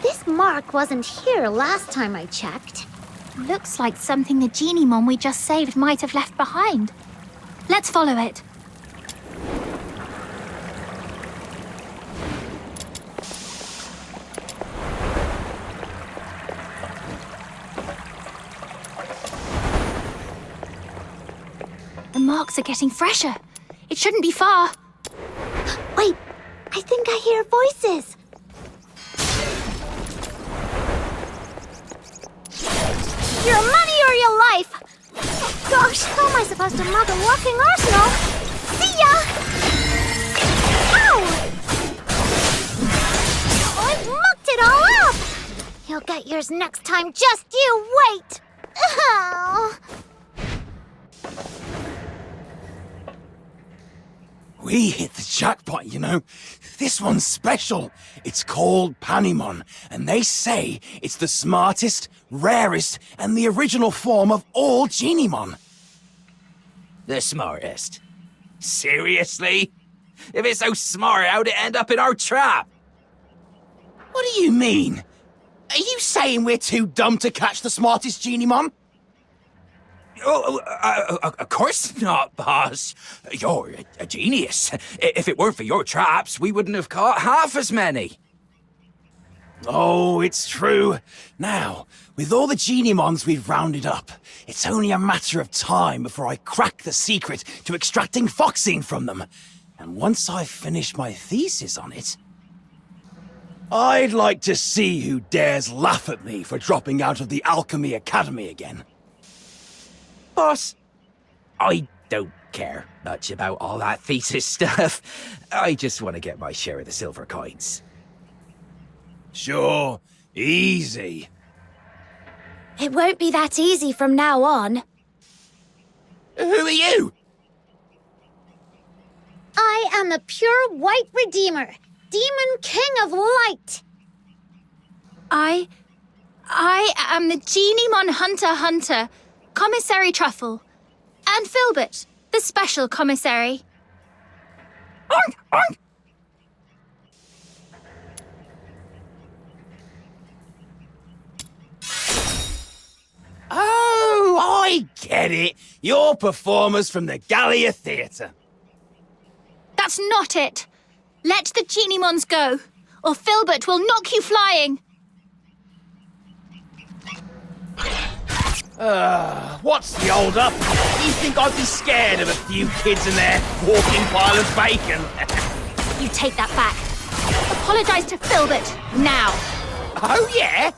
This mark wasn't here last time I checked. Looks like something the Genimon we just saved might have left behind. Let's follow it. The marks are getting fresher. It shouldn't be far. Wait, I think I hear voices. Your money or your life! Oh, gosh, how am I supposed to mug a walking arsenal? See ya! Ow! I've mucked it all up! You'll get yours next time, just you wait! Oh. We hit the jackpot, you know. This one's special. It's called Panimon, and they say it's the smartest, rarest, and the original form of all Genimon. The smartest? Seriously? If it's so smart, how'd it end up in our trap? What do you mean? Are you saying we're too dumb to catch the smartest Genimon? Of course not, boss. You're a genius. If it weren't for your traps, we wouldn't have caught half as many. Oh, it's true. Now, with all the Genimons we've rounded up, it's only a matter of time before I crack the secret to extracting Foxine from them. And once I've finished my thesis on it, I'd like to see who dares laugh at me for dropping out of the Alchemy Academy again. Boss, I don't care much about all that thesis stuff. I just want to get my share of the silver coins. Sure, easy. It won't be that easy from now on. Who are you? I am the pure white redeemer, Demon King of Light. I am the Genimon Hunter, Commissary Truffle, and Filbert, the special commissary. Oink, oink. Oh, I get it. You're performers from the Gallia Theatre. That's not it. Let the Genimons go, or Filbert will knock you flying. What's the hold up? You think I'd be scared of a few kids in their walking pile of bacon? You take that back. Apologize to Filbert, now. Oh, yeah?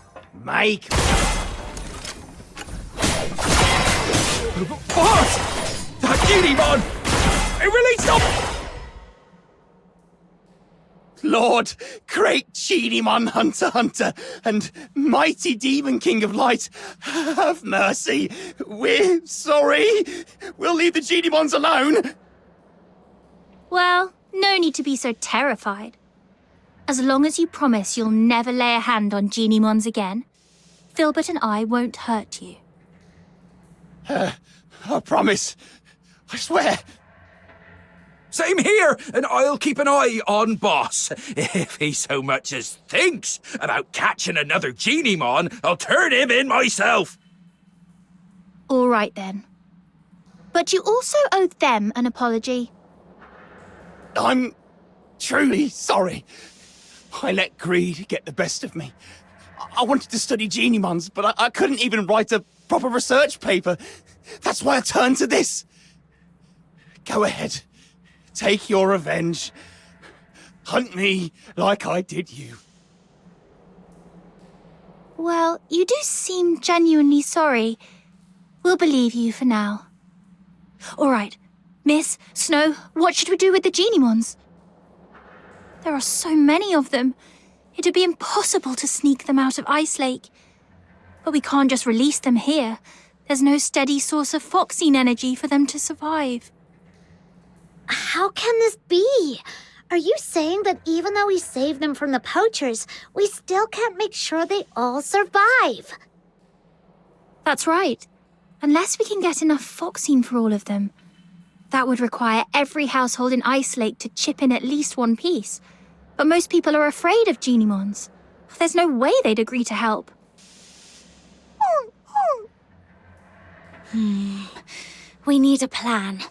Make... Boss! That Genimon! It released up! Lord, great Genimon Hunter, and mighty Demon King of Light, have mercy. We're sorry. We'll leave the Genimons alone. Well, no need to be so terrified. As long as you promise you'll never lay a hand on Genimons again, Filbert and I won't hurt you. I promise. I swear. Same here, and I'll keep an eye on Boss. If he so much as thinks about catching another Genimon, I'll turn him in myself. All right, then. But you also owe them an apology. I'm truly sorry. I let greed get the best of me. I wanted to study Genimons, but I couldn't even write a proper research paper. That's why I turned to this. Go ahead. Take your revenge. Hunt me like I did you. Well, you do seem genuinely sorry. We'll believe you for now. All right, Miss, Snow, what should we do with the Genimons? There are so many of them. It'd be impossible to sneak them out of Ice Lake. But we can't just release them here. There's no steady source of Foxine energy for them to survive. How can this be? Are you saying that even though we saved them from the poachers, we still can't make sure they all survive? That's right. Unless we can get enough Foxine for all of them. That would require every household in Ice Lake to chip in at least one piece. But most people are afraid of Genimons. There's no way they'd agree to help. We need a plan.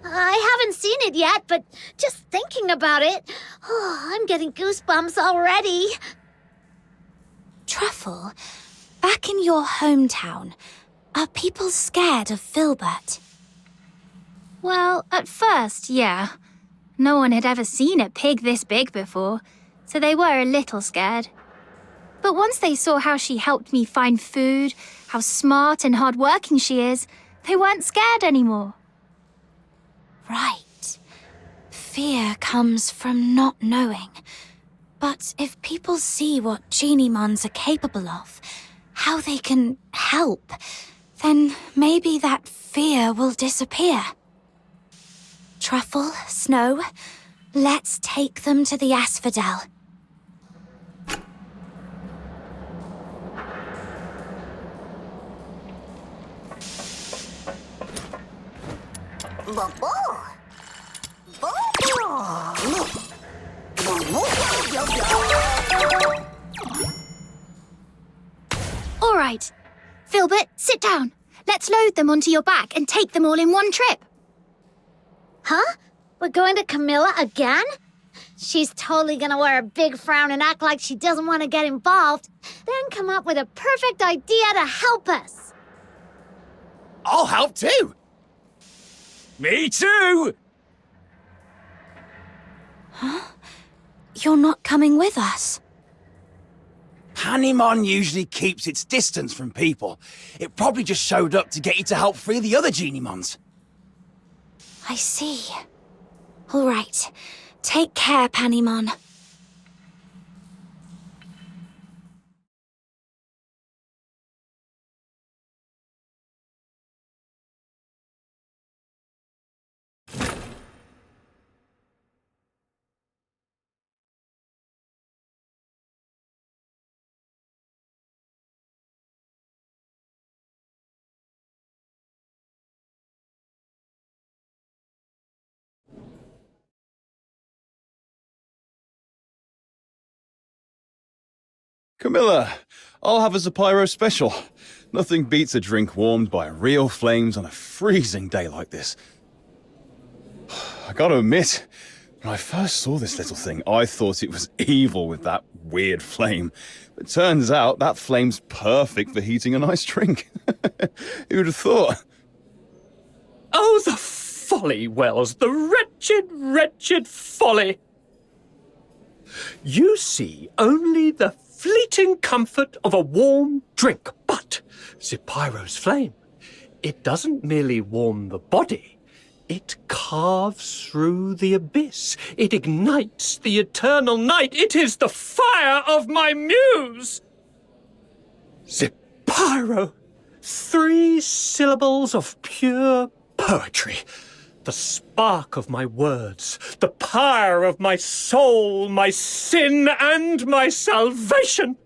I haven't seen it yet, but just thinking about it, I'm getting goosebumps already. Truffle, back in your hometown, are people scared of Filbert? Well, at first, yeah. No one had ever seen a pig this big before, so they were a little scared. But once they saw how she helped me find food, how smart and hardworking she is, they weren't scared anymore. Right. Fear comes from not knowing. But if people see what Genimons are capable of, how they can help, then maybe that fear will disappear. Truffle, Snow, let's take them to the Asphodel. All right. Filbert, sit down. Let's load them onto your back and take them all in one trip. Huh? We're going to Camilla again? She's totally gonna wear a big frown and act like she doesn't want to get involved, then come up with a perfect idea to help us. I'll help too. Me too! Huh? You're not coming with us? Panemon usually keeps its distance from people. It probably just showed up to get you to help free the other Genimons. I see. All right. Take care, Panemon. Camilla, I'll have a Zapyro special. Nothing beats a drink warmed by real flames on a freezing day like this. I gotta admit, when I first saw this little thing, I thought it was evil with that weird flame. But turns out that flame's perfect for heating a nice drink. Who'd have thought? Oh, the folly, Wells, the wretched, wretched folly. You see only the fleeting comfort of a warm drink, but Zapyro's flame, it doesn't merely warm the body, it carves through the abyss, it ignites the eternal night, it is the fire of my muse! Zapyro, 3 syllables of pure poetry, the spark of my words, the pyre of my soul, my sin and my salvation.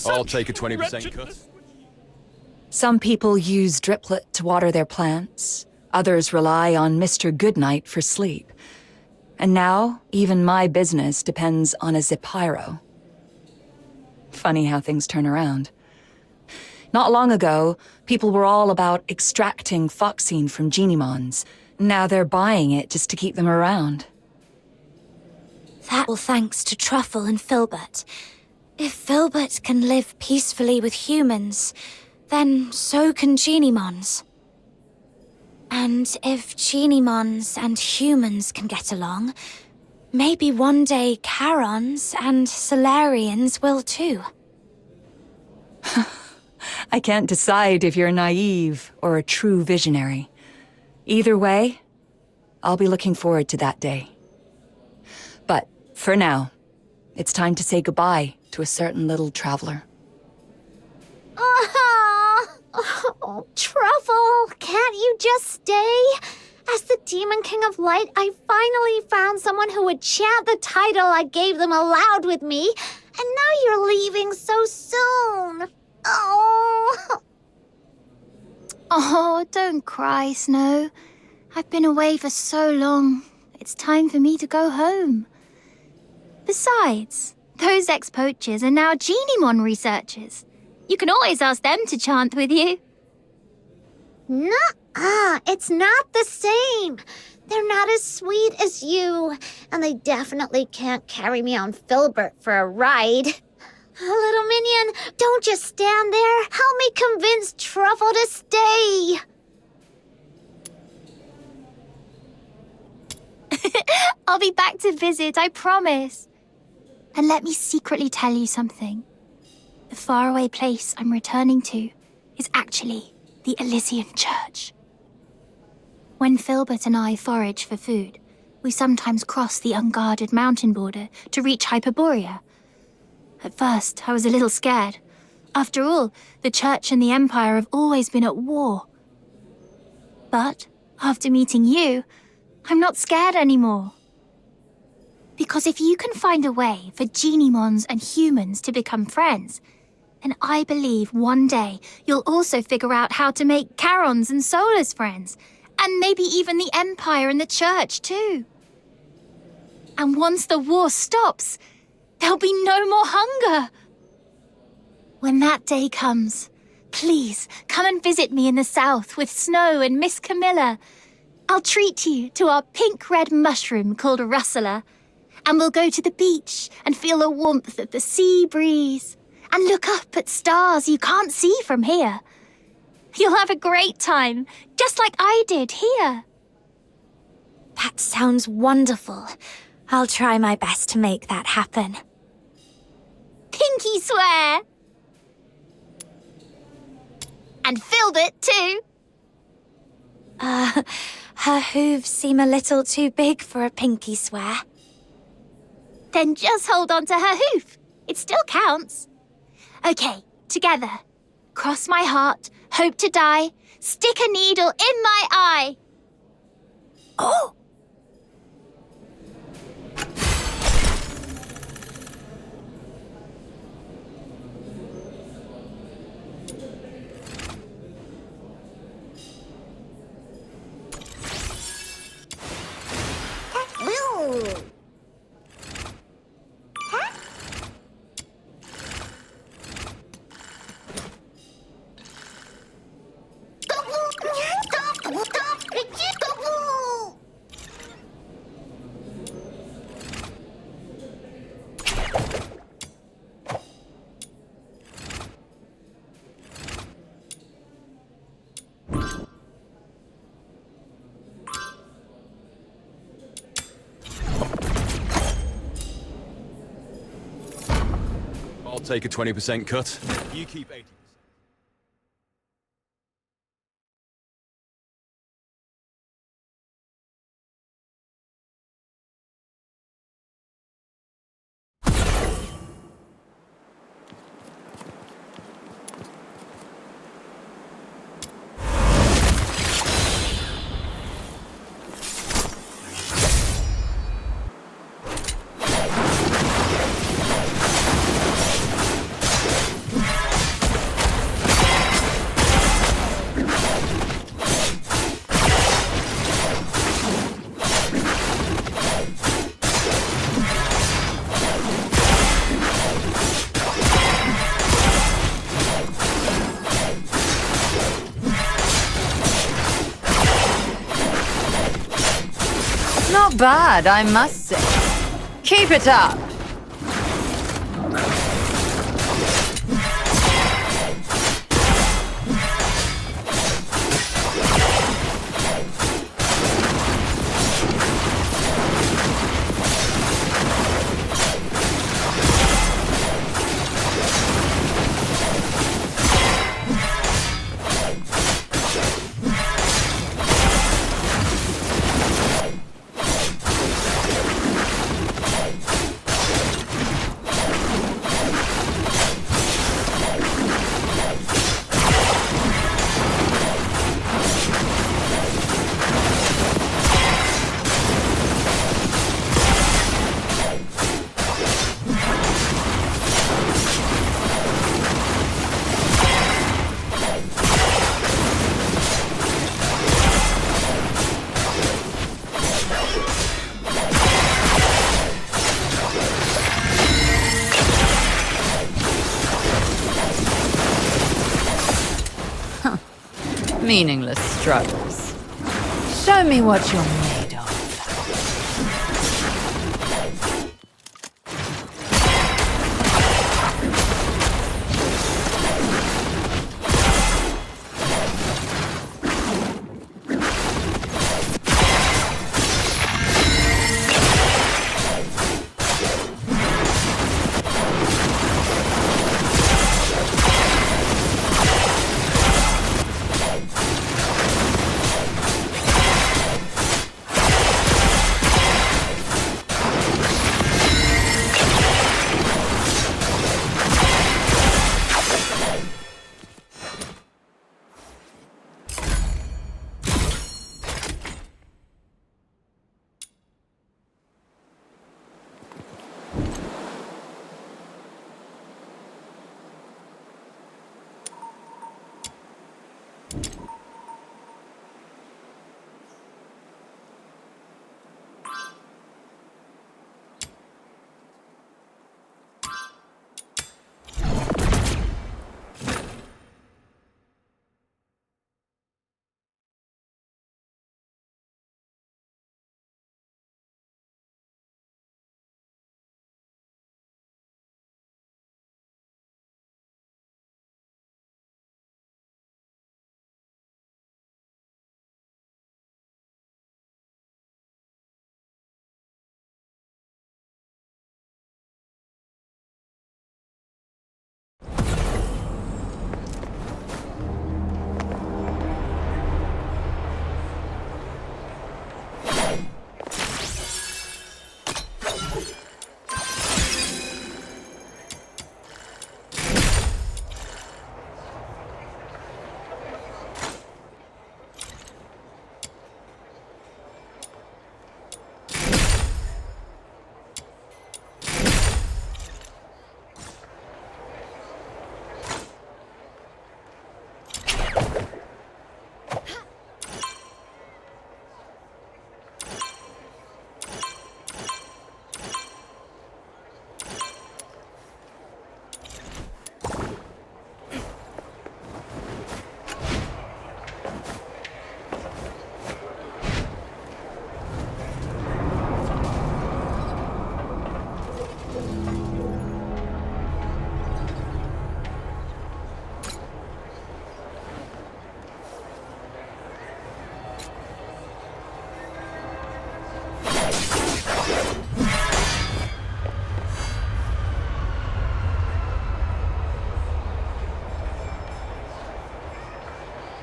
I'll take a 20% cut. Some people use Driplet to water their plants. Others rely on Mr. Goodnight for sleep. And now, even my business depends on a Zapyro. Funny how things turn around. Not long ago, people were all about extracting Foxine from Genimons. Now they're buying it just to keep them around. That all thanks to Truffle and Filbert. If Filbert can live peacefully with humans, then so can Genimons. And if Genimons and humans can get along, maybe one day Charons and Solarians will too. I can't decide if you're naive or a true visionary. Either way, I'll be looking forward to that day. But for now, it's time to say goodbye to a certain little traveler. Oh, Truffle, can't you just stay? As the Demon King of Light, I finally found someone who would chant the title I gave them aloud with me, and now you're leaving so soon. Oh. Oh, don't cry, Snow. I've been away for so long. It's time for me to go home. Besides, those ex-poachers are now Genimon researchers. You can always ask them to chant with you. Nuh-uh, it's not the same. They're not as sweet as you, and they definitely can't carry me on Filbert for a ride. Little minion, don't just stand there. Help me convince Truffle to stay. I'll be back to visit, I promise. And let me secretly tell you something. The faraway place I'm returning to is actually the Elysian Church. When Filbert and I forage for food, we sometimes cross the unguarded mountain border to reach Hyperborea. At first, I was a little scared. After all, the Church and the Empire have always been at war. But after meeting you, I'm not scared anymore. Because if you can find a way for Genimons and humans to become friends, then I believe one day you'll also figure out how to make Charons and Solas friends, and maybe even the Empire and the Church too. And once the war stops, there'll be no more hunger. When that day comes, please come and visit me in the south with Snow and Miss Camilla. I'll treat you to our pink-red mushroom called Russula, and we'll go to the beach and feel the warmth of the sea breeze and look up at stars you can't see from here. You'll have a great time, just like I did here. That sounds wonderful. I'll try my best to make that happen. Pinky swear! And Filbert too. Her hooves seem a little too big for a pinky swear. Then just hold on to her hoof. It still counts. Okay, together. Cross my heart, hope to die, stick a needle in my eye. Oh! I'll take a 20% cut. You keep 80%. Not bad, I must say. Keep it up. Meaningless struggles. Show me what you're made